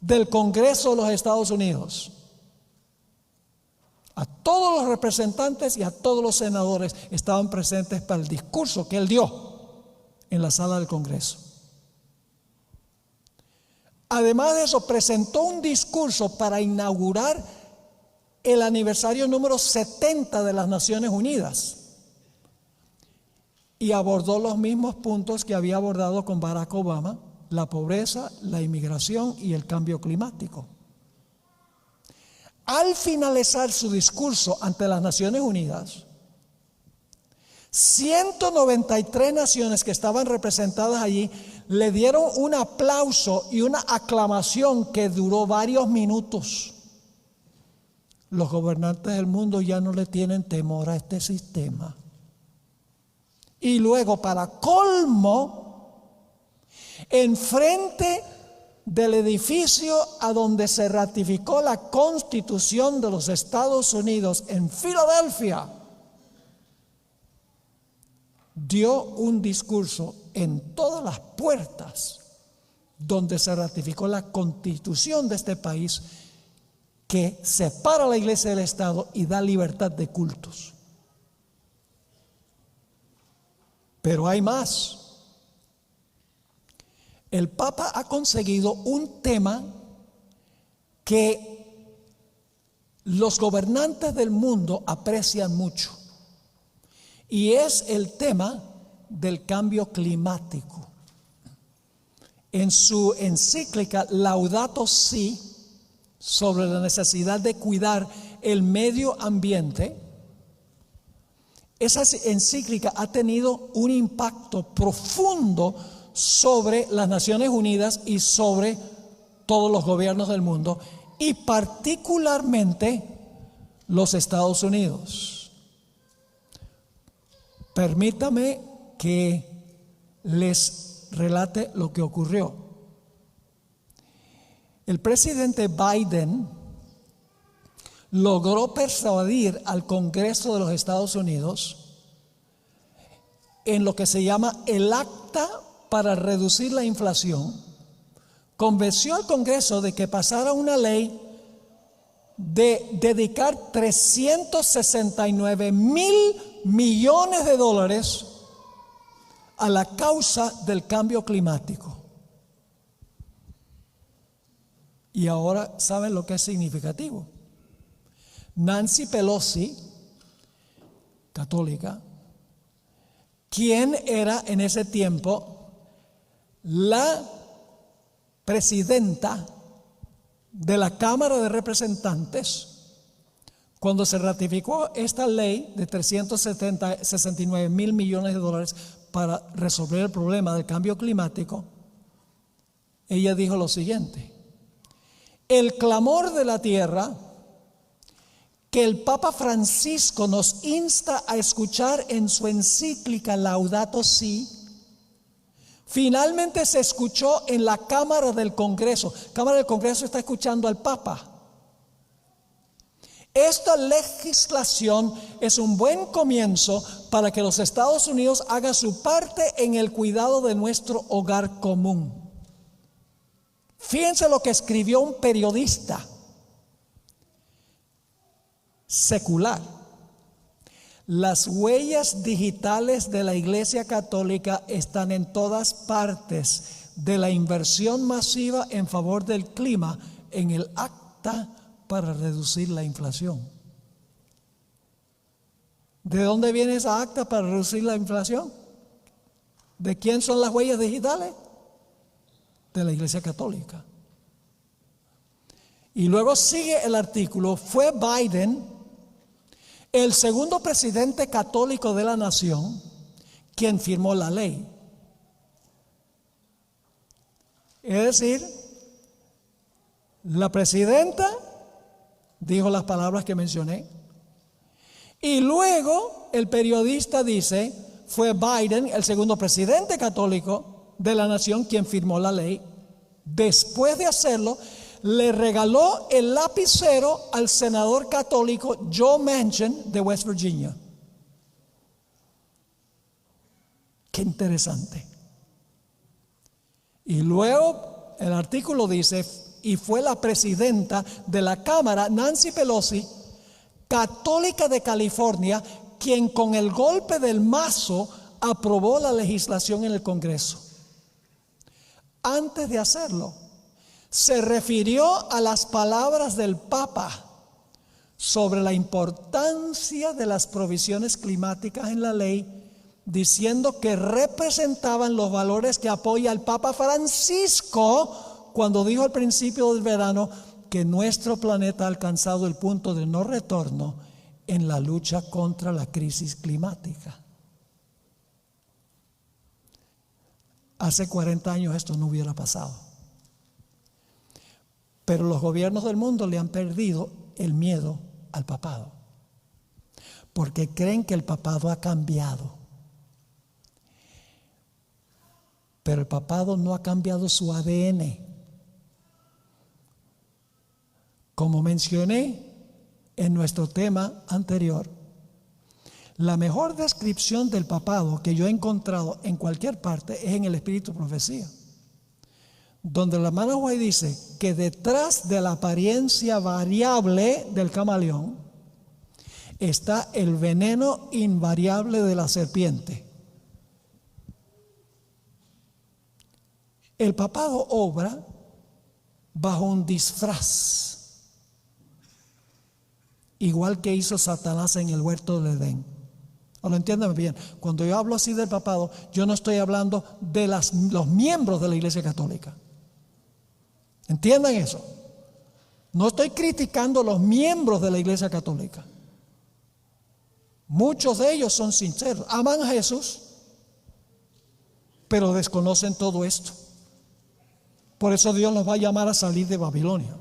del Congreso de los Estados Unidos. A todos los representantes y a todos los senadores estaban presentes para el discurso que él dio en la sala del Congreso. Además de eso, presentó un discurso para inaugurar el aniversario número 70 de las Naciones Unidas y abordó los mismos puntos que había abordado con Barack Obama: la pobreza, la inmigración y el cambio climático. Al finalizar su discurso ante las Naciones Unidas, 193 naciones que estaban representadas allí le dieron un aplauso y una aclamación que duró varios minutos. Los gobernantes del mundo ya no le tienen temor a este sistema. Y luego, para colmo, enfrente del edificio a donde se ratificó la Constitución de los Estados Unidos en Filadelfia, dio un discurso en todas las puertas donde se ratificó la constitución de este país que separa a la iglesia del Estado y da libertad de cultos. Pero hay más. El Papa ha conseguido un tema que los gobernantes del mundo aprecian mucho, y es el tema del cambio climático. En su encíclica Laudato Si, sobre la necesidad de cuidar el medio ambiente, esa encíclica ha tenido un impacto profundo sobre las Naciones Unidas y sobre todos los gobiernos del mundo, y particularmente los Estados Unidos. Permítame que les relate lo que ocurrió. El presidente Biden logró persuadir al Congreso de los Estados Unidos en lo que se llama el Acta para reducir la inflación. Convenció al Congreso de que pasara una ley de dedicar 369 mil millones de dólares a la causa del cambio climático. Y ahora, ¿saben lo que es significativo? Nancy Pelosi, católica, quien era en ese tiempo la presidenta de la Cámara de Representantes, cuando se ratificó esta ley de 369 mil millones de dólares para resolver el problema del cambio climático, ella dijo lo siguiente: el clamor de la tierra que el Papa Francisco nos insta a escuchar en su encíclica Laudato Si, finalmente se escuchó en la Cámara del Congreso. La Cámara del Congreso está escuchando al Papa. Esta legislación es un buen comienzo para que los Estados Unidos hagan su parte en el cuidado de nuestro hogar común. Fíjense lo que escribió un periodista secular. Las huellas digitales de la Iglesia Católica están en todas partes de la inversión masiva en favor del clima en el acta para reducir la inflación. ¿De dónde viene esa acta para reducir la inflación? ¿De quién son las huellas digitales? De la Iglesia Católica. Y luego sigue el artículo: fue Biden, el segundo presidente católico de la nación, quien firmó la ley. Es decir, la presidenta dijo las palabras que mencioné, y luego el periodista dice: fue Biden, el segundo presidente católico de la nación, quien firmó la ley. Después de hacerlo, le regaló el lapicero al senador católico Joe Manchin de West Virginia. Qué interesante. Y luego el artículo dice: y fue la presidenta de la Cámara, Nancy Pelosi, católica de California, quien con el golpe del mazo aprobó la legislación en el Congreso. Antes de hacerlo, se refirió a las palabras del Papa sobre la importancia de las provisiones climáticas en la ley, diciendo que representaban los valores que apoya el Papa Francisco cuando dijo al principio del verano que nuestro planeta ha alcanzado el punto de no retorno en la lucha contra la crisis climática. Hace 40 años esto no hubiera pasado. Pero los gobiernos del mundo le han perdido el miedo al papado, porque creen que el papado ha cambiado. Pero el papado no ha cambiado su ADN. Como mencioné en nuestro tema anterior, La mejor descripción del papado que yo he encontrado en cualquier parte es en el Espíritu de Profecía, donde la hermana White dice que detrás de la apariencia variable del camaleón está el veneno invariable de la serpiente. El papado obra bajo un disfraz, igual que hizo Satanás en el huerto del Edén. Ahora entiéndame bien, cuando yo hablo así del papado, yo no estoy hablando de los miembros de la Iglesia Católica. ¿Entiendan eso? No estoy criticando los miembros de la Iglesia Católica. Muchos de ellos son sinceros, aman a Jesús, pero desconocen todo esto. Por eso Dios los va a llamar a salir de Babilonia.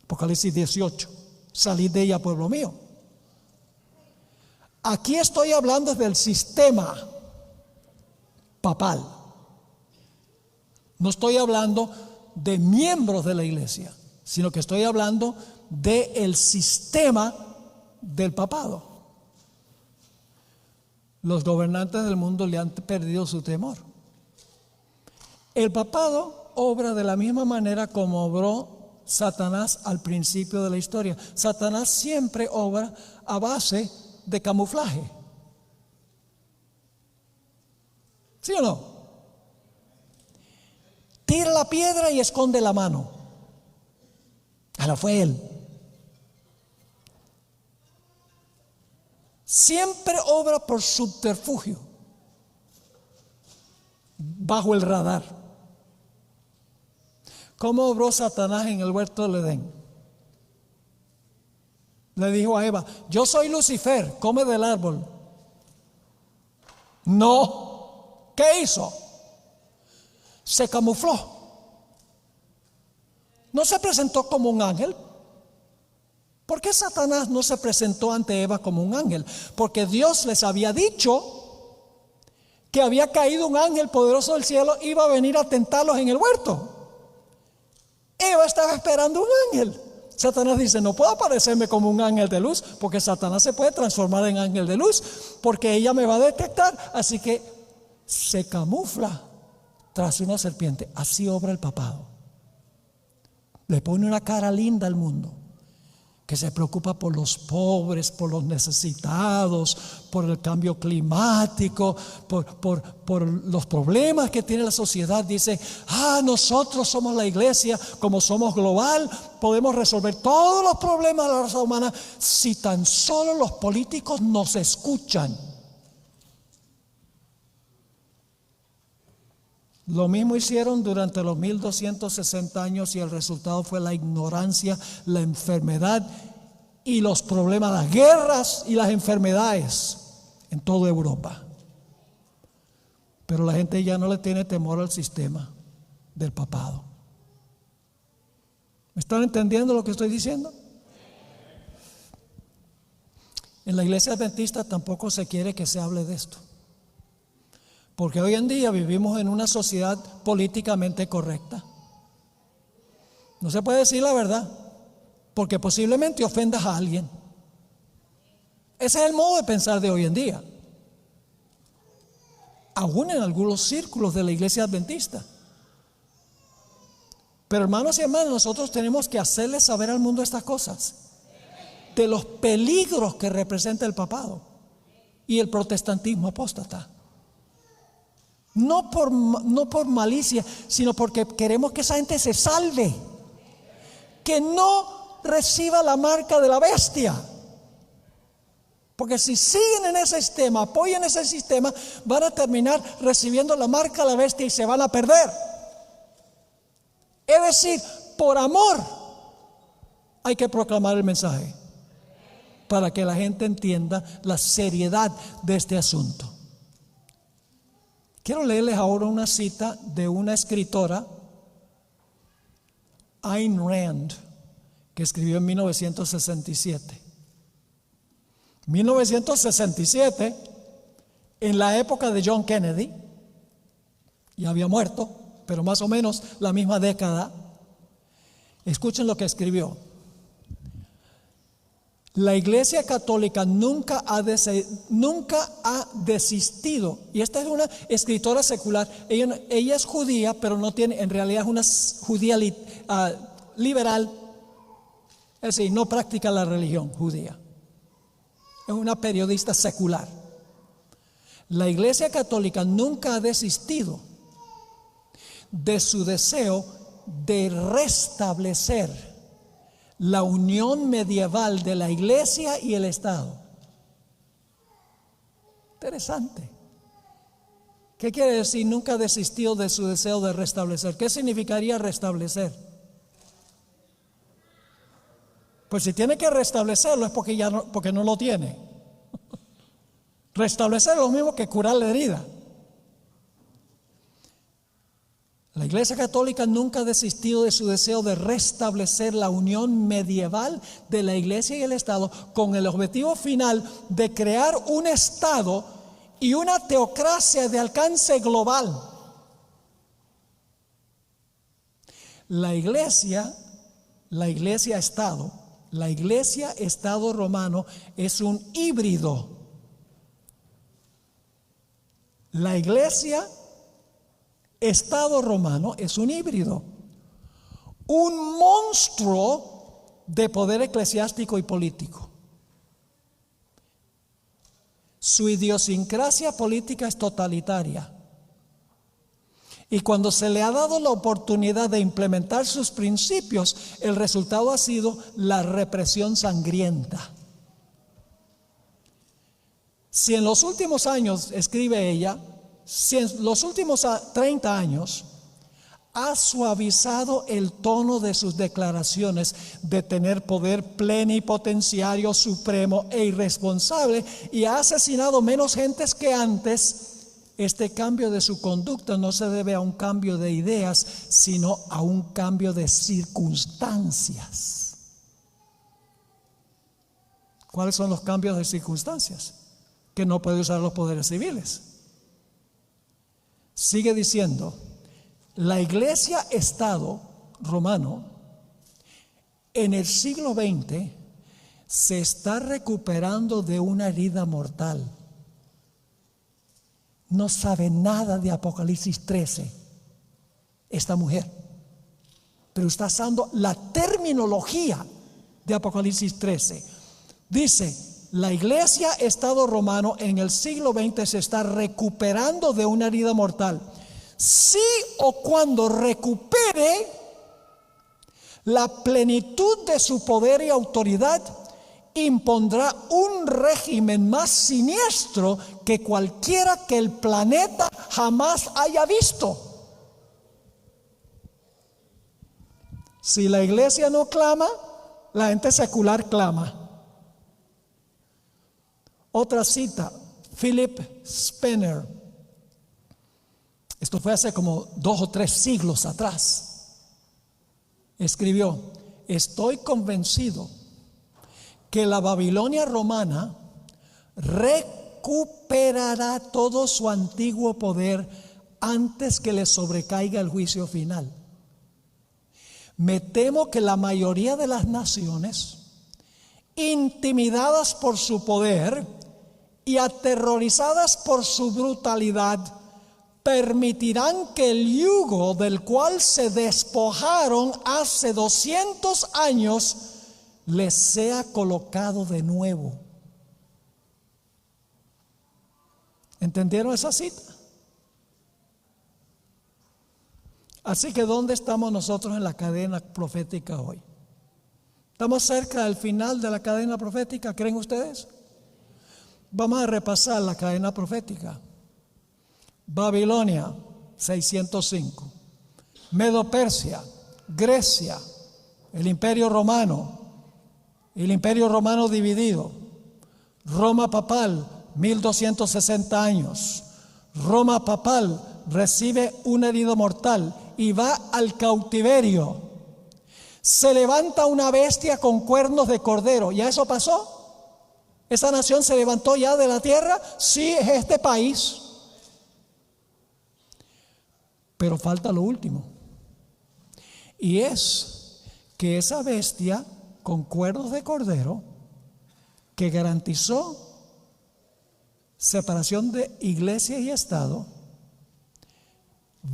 Apocalipsis 18, salid de ella, pueblo mío. Aquí estoy hablando del sistema papal. No estoy hablando de miembros de la iglesia, sino que estoy hablando del sistema del papado. Los gobernantes del mundo le han perdido su temor. El papado obra de la misma manera como obró Satanás al principio de la historia. Satanás siempre obra a base de camuflaje. ¿Sí o no? Tira la piedra y esconde la mano. Ahora fue él. Siempre obra por subterfugio, bajo el radar. ¿Cómo obró Satanás en el huerto del Edén? Le dijo a Eva: yo soy Lucifer, come del árbol. No. ¿Qué hizo? Se camufló. No se presentó como un ángel. ¿Por qué Satanás no se presentó ante Eva como un ángel? Porque Dios les había dicho que había caído un ángel poderoso del cielo, iba a venir a tentarlos en el huerto. Eva estaba esperando un ángel. Satanás dice: no puedo aparecerme como un ángel de luz, porque Satanás se puede transformar en ángel de luz, porque ella me va a detectar. Así que se camufla tras una serpiente. Así obra el papado. Le pone una cara linda al mundo, que se preocupa por los pobres, por los necesitados, por el cambio climático, por los problemas que tiene la sociedad. Dice: nosotros somos la iglesia, como somos global, podemos resolver todos los problemas de la raza humana si tan solo los políticos nos escuchan. Lo mismo hicieron durante los 1260 años y el resultado fue la ignorancia, la enfermedad y los problemas, las guerras y las enfermedades en toda Europa. Pero la gente ya no le tiene temor al sistema del papado. ¿Me están entendiendo lo que estoy diciendo? En la iglesia adventista tampoco se quiere que se hable de esto, porque hoy en día vivimos en una sociedad políticamente correcta. No se puede decir la verdad, porque posiblemente ofendas a alguien. Ese es el modo de pensar de hoy en día, aún en algunos círculos de la iglesia adventista. Pero hermanos y hermanas, nosotros tenemos que hacerles saber al mundo estas cosas, de los peligros que representa el papado y el protestantismo apóstata. No por malicia, sino porque queremos que esa gente se salve, que no reciba la marca de la bestia. Porque si siguen en ese sistema, apoyan ese sistema, van a terminar recibiendo la marca de la bestia y se van a perder. Es decir, por amor hay que proclamar el mensaje, para que la gente entienda la seriedad de este asunto. Quiero leerles ahora una cita de una escritora, Ayn Rand, que escribió en 1967. 1967, en la época de John Kennedy, ya había muerto, pero más o menos la misma década. Escuchen lo que escribió. La Iglesia Católica nunca ha desistido, y esta es una escritora secular, ella es judía, pero no tiene, en realidad es una judía liberal, es decir, no practica la religión judía, es una periodista secular. La Iglesia Católica nunca ha desistido de su deseo de restablecer la unión medieval de la Iglesia y el Estado. Interesante. ¿Qué quiere decir? Nunca desistió de su deseo de restablecer. ¿Qué significaría restablecer? Pues si tiene que restablecerlo es porque no lo tiene. Restablecer es lo mismo que curar la herida. La Iglesia Católica nunca ha desistido de su deseo de restablecer la unión medieval de la Iglesia y el Estado con el objetivo final de crear un Estado y una teocracia de alcance global. La Iglesia Estado romano es un híbrido. La Iglesia Estado romano es un híbrido, un monstruo de poder eclesiástico y político. Su idiosincrasia política es totalitaria. Y cuando se le ha dado la oportunidad de implementar sus principios, el resultado ha sido la represión sangrienta. Si en los últimos años, escribe ella, si en los últimos 30 años ha suavizado el tono de sus declaraciones de tener poder plenipotenciario, supremo e irresponsable y ha asesinado menos gentes que antes, este cambio de su conducta no se debe a un cambio de ideas, sino a un cambio de circunstancias. ¿Cuáles son los cambios de circunstancias? Que no puede usar los poderes civiles. Sigue diciendo, la Iglesia-Estado romano en el siglo XX se está recuperando de una herida mortal. No sabe nada de Apocalipsis 13 esta mujer, pero está usando la terminología de Apocalipsis 13. Dice, la Iglesia Estado romano en el siglo XX se está recuperando de una herida mortal. Si o cuando recupere la plenitud de su poder y autoridad, impondrá un régimen más siniestro que cualquiera que el planeta jamás haya visto. Si la Iglesia no clama, la gente secular clama. Otra cita, Philip Spener. Esto fue hace como 2 o 3 siglos atrás. Escribió, estoy convencido que la Babilonia romana recuperará todo su antiguo poder antes que le sobrecaiga el juicio final. Me temo que la mayoría de las naciones, intimidadas por su poder y aterrorizadas por su brutalidad, permitirán que el yugo del cual se despojaron hace 200 años les sea colocado de nuevo. ¿Entendieron esa cita? Así que ¿dónde estamos nosotros en la cadena profética hoy? ¿Estamos cerca del final de la cadena profética? ¿Creen ustedes? Vamos a repasar la cadena profética. Babilonia, 605. Medo-Persia, Grecia, el Imperio Romano dividido. Roma papal, 1260 años. Roma papal recibe una herida mortal y va al cautiverio. Se levanta una bestia con cuernos de cordero. ¿Ya eso pasó? ¿Esa nación se levantó ya de la tierra? Sí, es este país. Pero falta lo último. Y es que esa bestia con cuernos de cordero que garantizó separación de iglesia y Estado,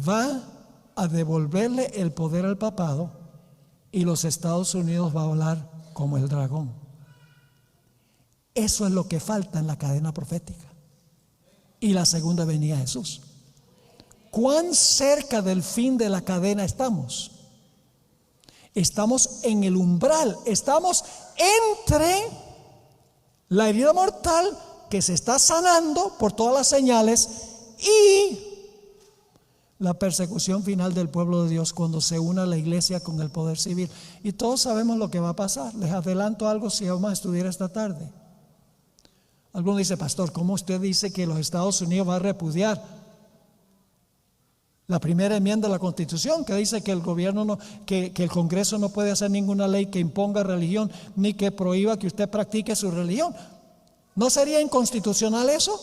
va a devolverle el poder al papado y los Estados Unidos va a hablar como el dragón. Eso es lo que falta en la cadena profética y la segunda venida de Jesús. ¿Cuán cerca del fin de la cadena estamos? Estamos en el umbral, estamos entre la herida mortal que se está sanando por todas las señales y la persecución final del pueblo de Dios cuando se una la iglesia con el poder civil. Y todos sabemos lo que va a pasar. Les adelanto algo si aún más estuviera esta tarde. Alguno dice: pastor, ¿cómo usted dice que los Estados Unidos va a repudiar la primera enmienda de la Constitución, que dice que el gobierno que el Congreso no puede hacer ninguna ley que imponga religión ni que prohíba que usted practique su religión? ¿No sería inconstitucional eso?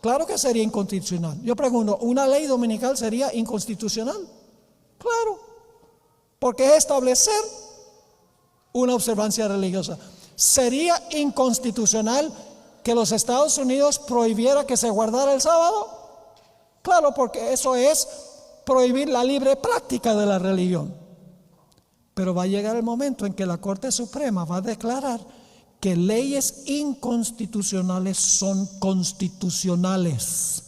Claro que sería inconstitucional. Yo pregunto, ¿una ley dominical sería inconstitucional? Claro, porque es establecer una observancia religiosa. ¿Sería inconstitucional que los Estados Unidos prohibiera que se guardara el sábado? Claro, porque eso es prohibir la libre práctica de la religión. Pero va a llegar el momento en que la Corte Suprema va a declarar que leyes inconstitucionales son constitucionales.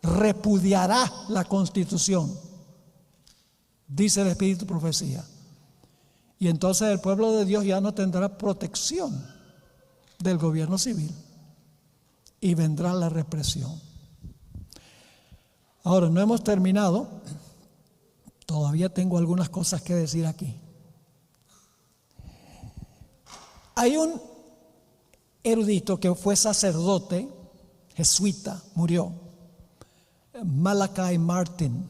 Repudiará la Constitución, dice el Espíritu Profecía. Y entonces el pueblo de Dios ya no tendrá protección del gobierno civil y vendrá la represión. Ahora, no hemos terminado. Todavía tengo algunas cosas que decir aquí. Hay un erudito que fue sacerdote, jesuita, murió, Malachi Martin.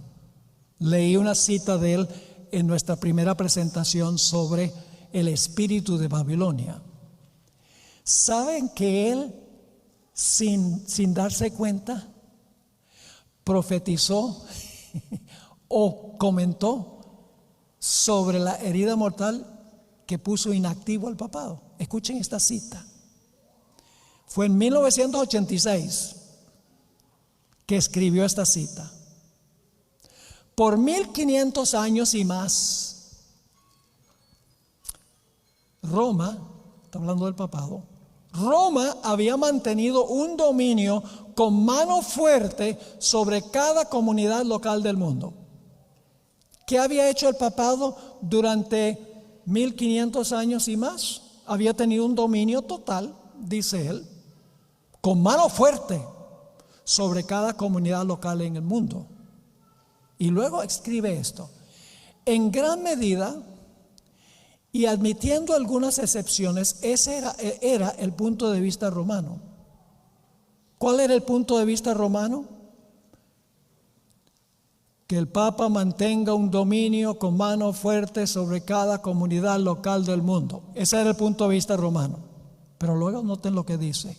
Leí una cita de él en nuestra primera presentación sobre el espíritu de Babilonia. ¿Saben que él, sin darse cuenta, profetizó o comentó sobre la herida mortal que puso inactivo al papado? Escuchen esta cita. Fue en 1986 que escribió esta cita. Por 1500 años y más, Roma, está hablando del papado, Roma había mantenido un dominio con mano fuerte sobre cada comunidad local del mundo. ¿Qué había hecho el papado durante 1500 años y más? Había tenido un dominio total, dice él, con mano fuerte sobre cada comunidad local en el mundo. Y luego escribe esto: en gran medida, y admitiendo algunas excepciones, ese era el punto de vista romano. ¿Cuál era el punto de vista romano? Que el Papa mantenga un dominio con mano fuerte sobre cada comunidad local del mundo. Ese era el punto de vista romano. Pero luego noten lo que dice: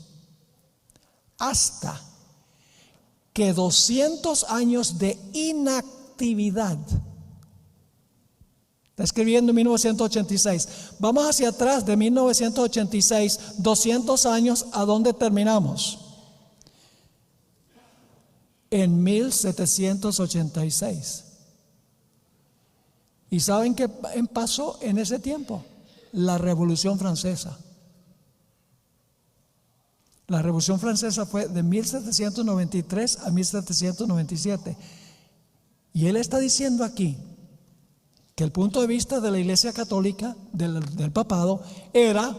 hasta que 200 años de inactividad. Está escribiendo en 1986. Vamos hacia atrás de 1986, 200 años, ¿a dónde terminamos? En 1786. ¿Y saben qué pasó en ese tiempo? La Revolución Francesa. La Revolución Francesa fue de 1793 a 1797. Y él está diciendo aquí que el punto de vista de la Iglesia Católica, del papado, era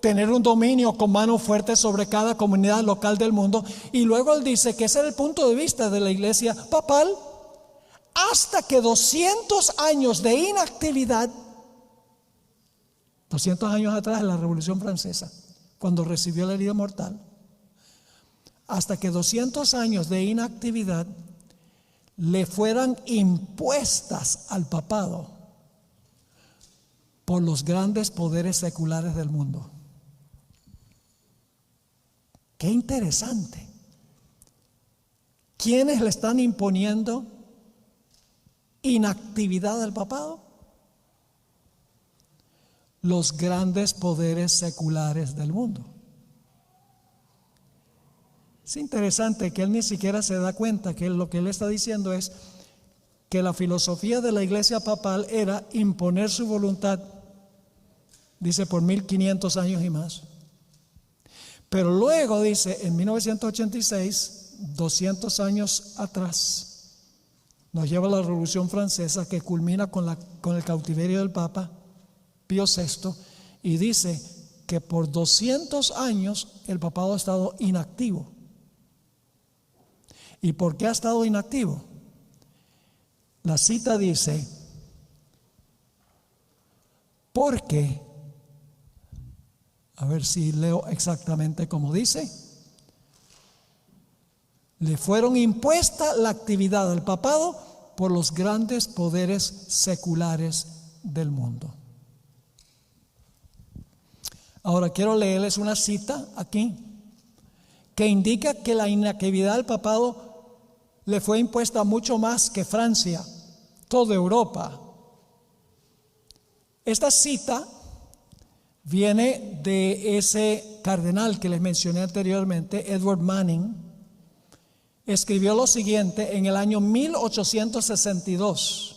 tener un dominio con mano fuerte sobre cada comunidad local del mundo. Y luego él dice que ese era el punto de vista de la Iglesia papal, hasta que 200 años de inactividad, 200 años atrás de la Revolución Francesa, cuando recibió la herida mortal, hasta que 200 años de inactividad le fueran impuestas al papado por los grandes poderes seculares del mundo. Qué interesante. ¿Quiénes le están imponiendo inactividad al papado? los grandes poderes seculares del mundo. Es interesante que él ni siquiera se da cuenta que lo que él está diciendo es que la filosofía de la iglesia papal era imponer su voluntad, dice, por 1500 años y más. Pero luego dice, en 1986, 200 años atrás, nos lleva la Revolución Francesa, que culmina con el cautiverio del Papa Pío VI, y dice que por 200 años el papado ha estado inactivo. ¿Y por qué ha estado inactivo? La cita dice, porque, a ver si leo exactamente como dice, le fueron impuesta la actividad del papado por los grandes poderes seculares del mundo. Ahora quiero leerles una cita aquí que indica que la inactividad del papado le fue impuesta mucho más que Francia, toda Europa. Esta cita viene de ese cardenal que les mencioné anteriormente, Edward Manning. Escribió lo siguiente en el año 1862.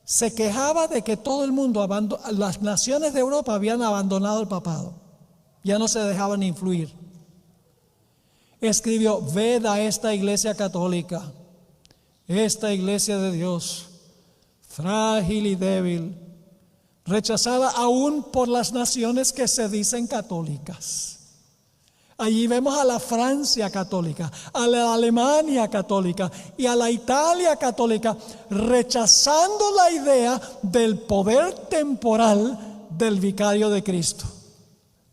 Se quejaba de que todo el mundo, las naciones de Europa habían abandonado el papado, ya no se dejaban influir. Escribió: ved a esta iglesia católica, esta iglesia de Dios, frágil y débil, rechazada aún por las naciones que se dicen católicas. Allí vemos a la Francia católica, a la Alemania católica y a la Italia católica rechazando la idea del poder temporal del vicario de Cristo.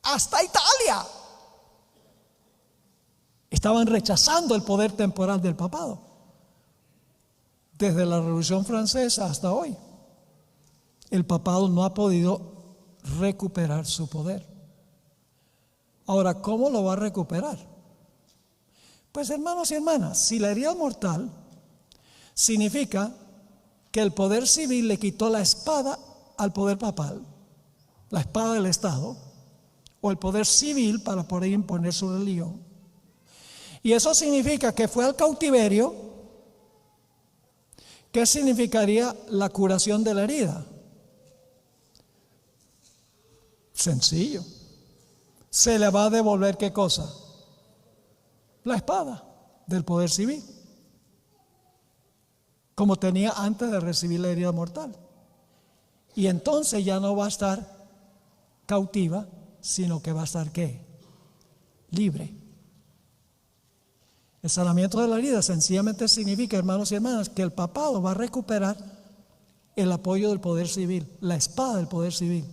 Hasta Italia estaban rechazando el poder temporal del papado, desde la Revolución Francesa hasta hoy. El papado no ha podido recuperar su poder. Ahora, ¿cómo lo va a recuperar? Pues, hermanos y hermanas, si la herida mortal significa que el poder civil le quitó la espada al poder papal, la espada del Estado, o el poder civil para poder imponer su religión, y eso significa que fue al cautiverio, ¿qué significaría la curación de la herida? Sencillo. Se le va a devolver ¿qué cosa? La espada del poder civil, como tenía antes de recibir la herida mortal. Y entonces ya no va a estar cautiva, sino que va a estar ¿qué? Libre. El sanamiento de la herida sencillamente significa, hermanos y hermanas, que el papado va a recuperar el apoyo del poder civil, la espada del poder civil.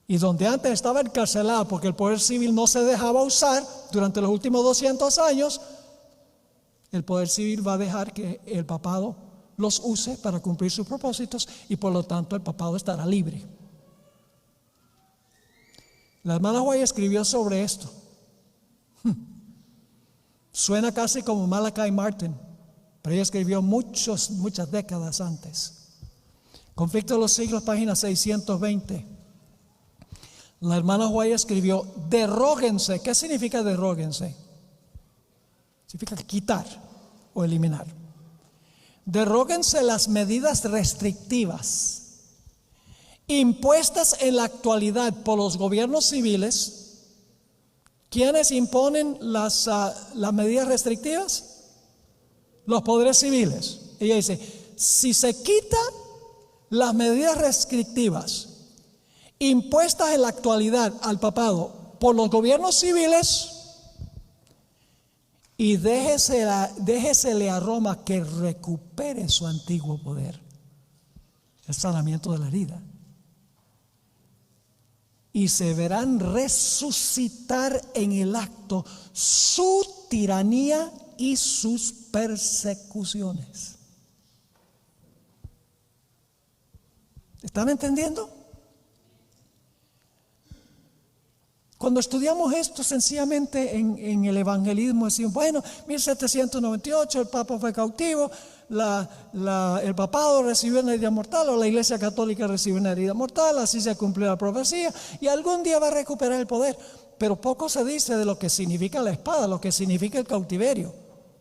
Y donde antes estaba encarcelado porque el poder civil no se dejaba usar durante los últimos 200 años, el poder civil va a dejar que el papado los use para cumplir sus propósitos, y por lo tanto el papado estará libre. La hermana White escribió sobre esto. Suena casi como Malachi Martin, pero ella escribió muchas décadas antes. Conflicto de los Siglos, página 620. La hermana White escribió: derróguense. ¿Qué significa derróguense? Significa quitar o eliminar. Derróguense las medidas restrictivas impuestas en la actualidad por los gobiernos civiles. ¿Quiénes imponen las medidas restrictivas? Los poderes civiles. Ella dice: si se quitan las medidas restrictivas impuestas en la actualidad al papado por los gobiernos civiles, y déjesele a Roma que recupere su antiguo poder, el sanamiento de la herida, y se verán resucitar en el acto su tiranía y sus persecuciones. ¿Están entendiendo? Cuando estudiamos esto sencillamente en el evangelismo, decimos: bueno, 1798 el Papa fue cautivo, el papado recibió una herida mortal, o la Iglesia Católica recibió una herida mortal, así se cumplió la profecía, y algún día va a recuperar el poder. Pero poco se dice de lo que significa la espada, lo que significa el cautiverio.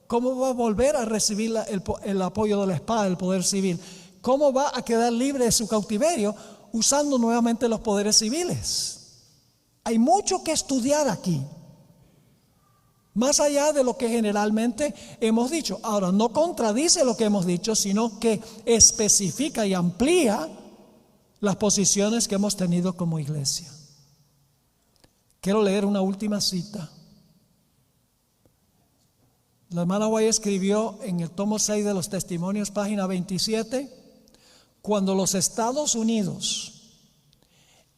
¿Cómo va a volver a recibir el apoyo de la espada, el poder civil? ¿Cómo va a quedar libre de su cautiverio usando nuevamente los poderes civiles? Hay mucho que estudiar aquí, más allá de lo que generalmente hemos dicho. Ahora, no contradice lo que hemos dicho, sino que especifica y amplía las posiciones que hemos tenido como iglesia. Quiero leer una última cita. La hermana White escribió en el tomo 6 de los Testimonios, página 27, cuando los Estados Unidos,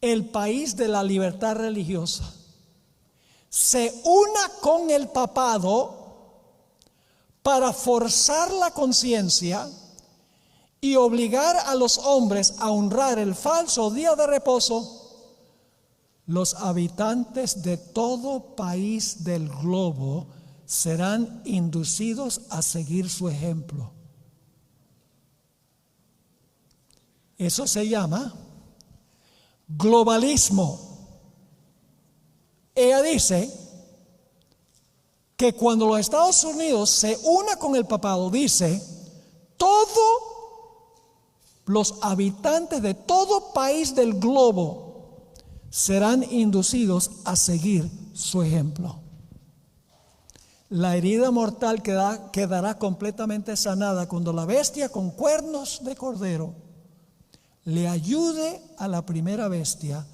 el país de la libertad religiosa, se una con el papado para forzar la conciencia y obligar a los hombres a honrar el falso día de reposo, los habitantes de todo país del globo serán inducidos a seguir su ejemplo. Eso se llama globalismo. Ella dice que cuando los Estados Unidos se una con el papado, dice, todos los habitantes de todo país del globo serán inducidos a seguir su ejemplo. La herida mortal quedará completamente sanada cuando la bestia con cuernos de cordero le ayude a la primera bestia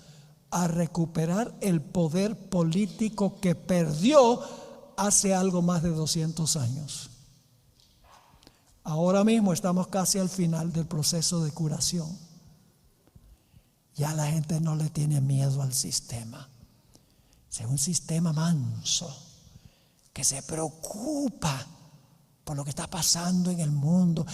a recuperar el poder político que perdió hace algo más de 200 años. Ahora mismo estamos casi al final del proceso de curación. Ya la gente no le tiene miedo al sistema. Es un sistema manso que se preocupa por lo que está pasando en el mundo.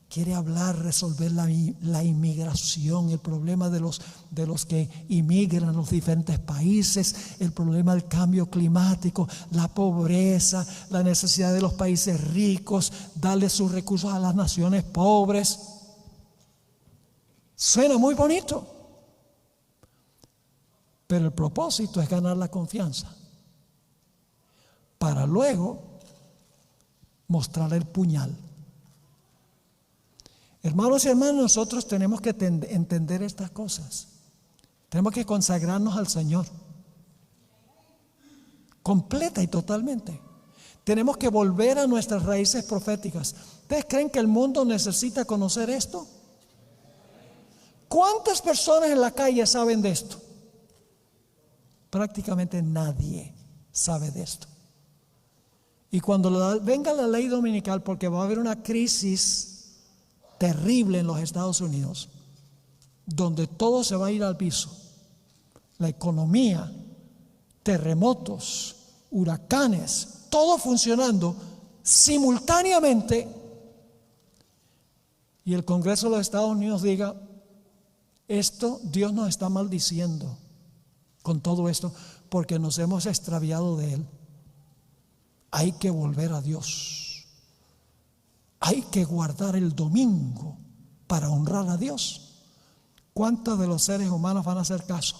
Quiere hablar, resolver la inmigración, el problema de los que inmigran a los diferentes países, el problema del cambio climático, la pobreza, la necesidad de los países ricos, darle sus recursos a las naciones pobres. Suena muy bonito, pero el propósito es ganar la confianza para luego mostrar el puñal. Hermanos y hermanas, nosotros tenemos que entender estas cosas. Tenemos que consagrarnos al Señor completa y totalmente. Tenemos que volver a nuestras raíces proféticas. ¿Ustedes creen que el mundo necesita conocer esto? ¿Cuántas personas en la calle saben de esto? Prácticamente nadie sabe de esto. Y cuando venga la ley dominical, porque va a haber una crisis terrible en los Estados Unidos, donde todo se va a ir al piso, la economía, terremotos, huracanes, todo funcionando simultáneamente, y el Congreso de los Estados Unidos diga, esto Dios nos está maldiciendo con todo esto porque nos hemos extraviado de Él. Hay que volver a Dios. Hay que guardar el domingo para honrar a Dios. ¿Cuántos de los seres humanos van a hacer caso?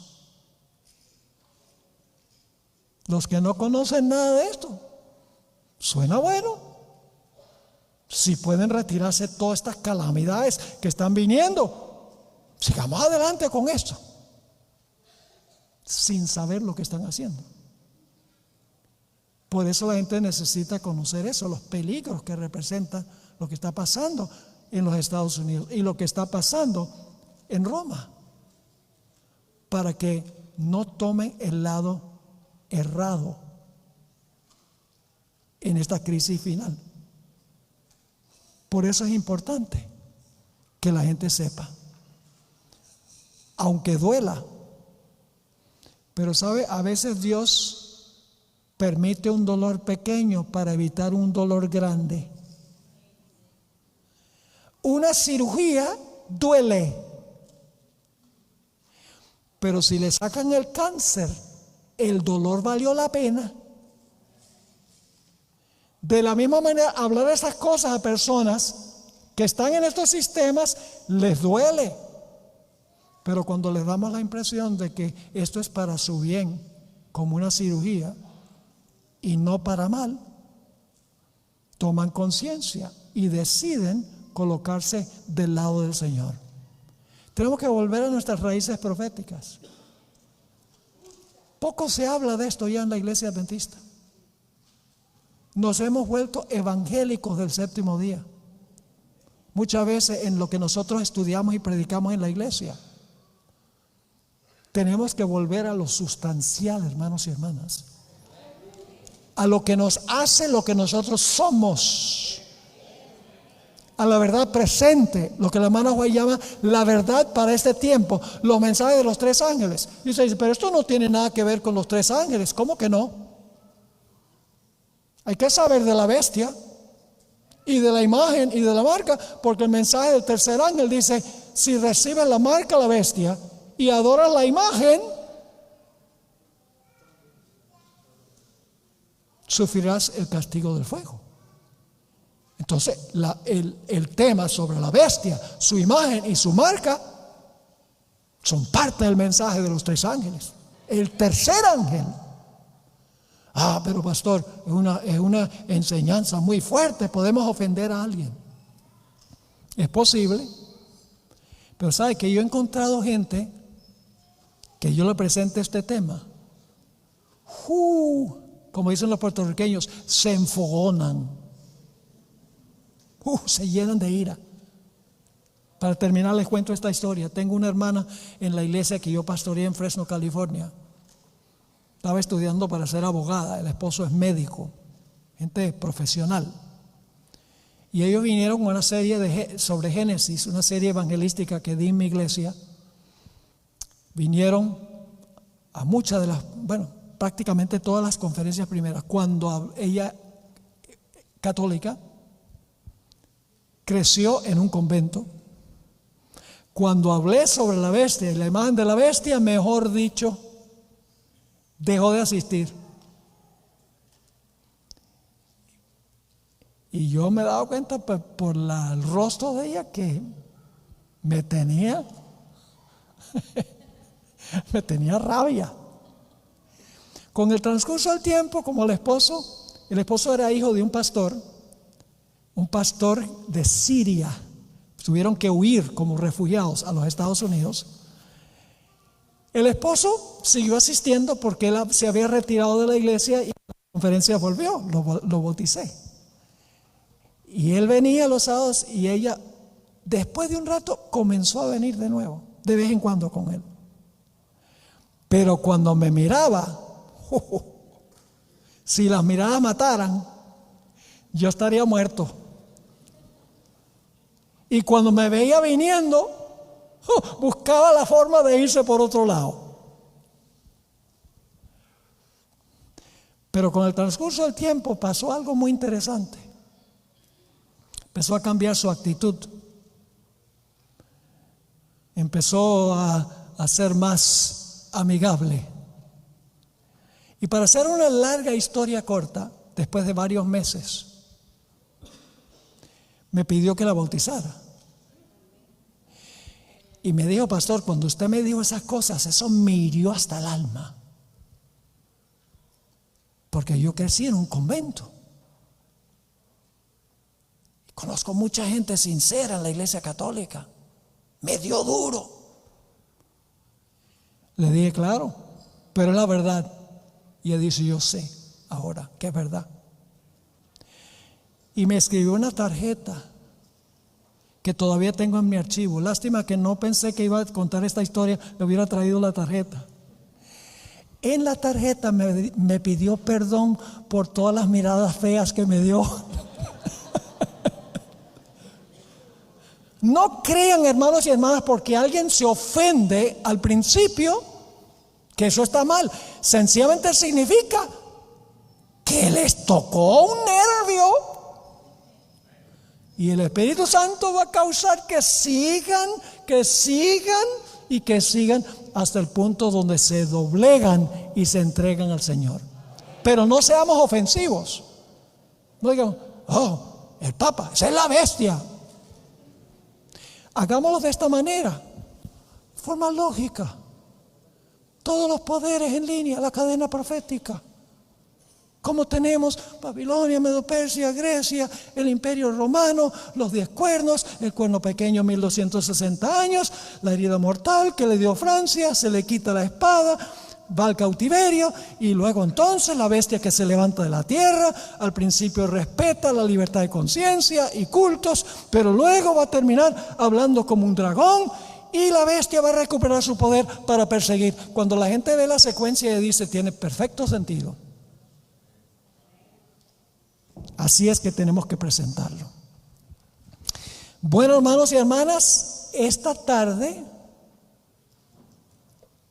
Los que no conocen nada de esto. Suena bueno. Si pueden retirarse todas estas calamidades que están viniendo, sigamos adelante con esto, sin saber lo que están haciendo. Por eso la gente necesita conocer eso, los peligros que representa lo que está pasando en los Estados Unidos y lo que está pasando en Roma, para que no tomen el lado errado en esta crisis final. Por eso es importante que la gente sepa, aunque duela. Pero sabe, a veces Dios permite un dolor pequeño para evitar un dolor grande. Una cirugía duele, pero si le sacan el cáncer, el dolor valió la pena. De la misma manera, hablar de esas cosas a personas que están en estos sistemas les duele. Pero cuando les damos la impresión de que esto es para su bien, como una cirugía, y no para mal, toman conciencia y deciden colocarse del lado del Señor. Tenemos que volver a nuestras raíces proféticas. Poco se habla de esto ya en la iglesia adventista. Nos hemos vuelto evangélicos del séptimo día. Muchas veces en lo que nosotros estudiamos y predicamos en la iglesia. Tenemos que volver a lo sustancial, hermanos y hermanas. A lo que nos hace lo que nosotros somos. A la verdad presente, lo que la hermana White llama la verdad para este tiempo. Los mensajes de los 3 ángeles. Y usted dice, pero esto no tiene nada que ver con los 3 ángeles. ¿Cómo que no? Hay que saber de la bestia y de la imagen y de la marca, porque el mensaje del tercer ángel dice, si recibes la marca de la bestia y adoras la imagen, sufrirás el castigo del fuego. Entonces el tema sobre la bestia, su imagen y su marca son parte del mensaje de los 3 ángeles. El tercer ángel, pero pastor, es una enseñanza muy fuerte, podemos ofender a alguien. Es posible, pero sabe que yo he encontrado gente que yo le presente este tema, como dicen los puertorriqueños, se enfogonan, se llenan de ira. Para terminar les cuento esta historia. Tengo una hermana en la iglesia que yo pastoreé en Fresno, California. Estaba estudiando para ser abogada, el esposo es médico, gente profesional. Y ellos vinieron con una serie sobre Génesis, una serie evangelística que di en mi iglesia. Vinieron a muchas de las, prácticamente todas las conferencias primeras. Cuando ella, católica, creció en un convento. Cuando hablé sobre la bestia y la imagen de la bestia, mejor dicho, dejó de asistir. Y yo me he dado cuenta por el rostro de ella que me tenía rabia. Con el transcurso del tiempo, como el esposo era hijo de un pastor de Siria, tuvieron que huir como refugiados a los Estados Unidos. El esposo siguió asistiendo porque él se había retirado de la iglesia y la conferencia volvió, lo bauticé. Y él venía los sábados y ella, después de un rato, comenzó a venir de nuevo, de vez en cuando con él. Pero cuando me miraba, si las miradas mataran, yo estaría muerto. Y cuando me veía viniendo, buscaba la forma de irse por otro lado. Pero con el transcurso del tiempo pasó algo muy interesante. Empezó a cambiar su actitud. Empezó a ser más amigable. Y para hacer una larga historia corta, después de varios meses, me pidió que la bautizara. Y me dijo, pastor, cuando usted me dijo esas cosas, eso me hirió hasta el alma. Porque yo crecí en un convento. Conozco mucha gente sincera en la iglesia católica. Me dio duro. Le dije, claro, pero es la verdad. Y él dice, yo sé ahora que es verdad. Y me escribió una tarjeta que todavía tengo en mi archivo. Lástima que no pensé que iba a contar esta historia, le hubiera traído la tarjeta. En la tarjeta me pidió perdón por todas las miradas feas que me dio. No crean, hermanos y hermanas, porque alguien se ofende al principio, que eso está mal. Sencillamente significa que les tocó un nervio. Y el Espíritu Santo va a causar que sigan y que sigan hasta el punto donde se doblegan y se entregan al Señor. Pero no seamos ofensivos. No digan, el Papa, esa es la bestia. Hagámoslo de esta manera, forma lógica. Todos los poderes en línea, la cadena profética. Como tenemos Babilonia, Medo-Persia, Grecia, el Imperio Romano, los 10 cuernos, el cuerno pequeño 1260 años, la herida mortal que le dio Francia, se le quita la espada, va al cautiverio y luego entonces la bestia que se levanta de la tierra, al principio respeta la libertad de conciencia y cultos, pero luego va a terminar hablando como un dragón y la bestia va a recuperar su poder para perseguir. Cuando la gente ve la secuencia y dice, tiene perfecto sentido. Así es que tenemos que presentarlo. Bueno, hermanos y hermanas, esta tarde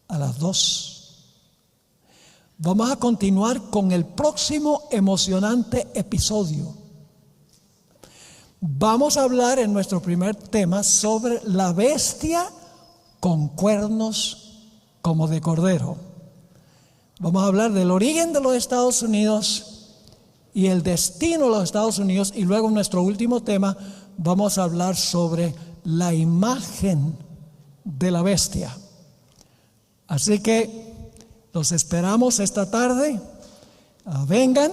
a las 2 vamos a continuar con el próximo emocionante episodio. Vamos a hablar en nuestro primer tema sobre la bestia con cuernos como de cordero. Vamos a hablar del origen de los Estados Unidos y el destino de los Estados Unidos, y luego en nuestro último tema vamos a hablar sobre la imagen de la bestia. Así que los esperamos esta tarde. Vengan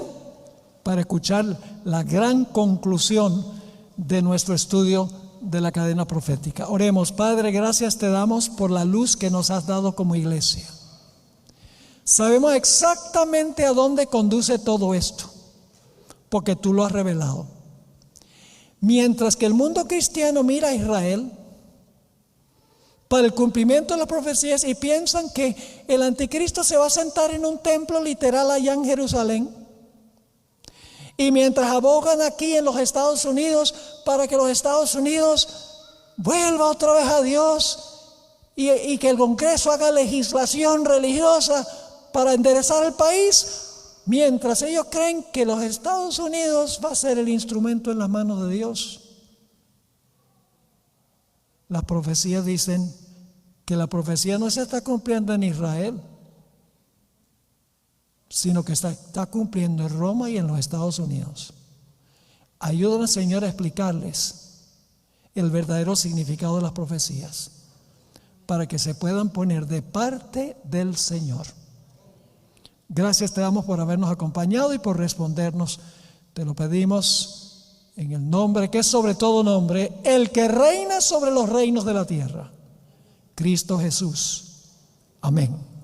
para escuchar la gran conclusión de nuestro estudio de la cadena profética. Oremos. Padre, gracias te damos por la luz que nos has dado como iglesia. Sabemos exactamente a dónde conduce todo esto, porque tú lo has revelado. Mientras que el mundo cristiano mira a Israel para el cumplimiento de las profecías y piensan que el anticristo se va a sentar en un templo literal allá en Jerusalén, y mientras abogan aquí en los Estados Unidos para que los Estados Unidos vuelva otra vez a Dios y que el Congreso haga legislación religiosa para enderezar el país, mientras ellos creen que los Estados Unidos va a ser el instrumento en las manos de Dios. Las profecías dicen que la profecía no se está cumpliendo en Israel, sino que está cumpliendo en Roma y en los Estados Unidos. Ayúdanos, Señor, a explicarles el verdadero significado de las profecías, para que se puedan poner de parte del Señor. Gracias te damos por habernos acompañado y por respondernos. Te lo pedimos en el nombre que es sobre todo nombre, el que reina sobre los reinos de la tierra, Cristo Jesús. Amén.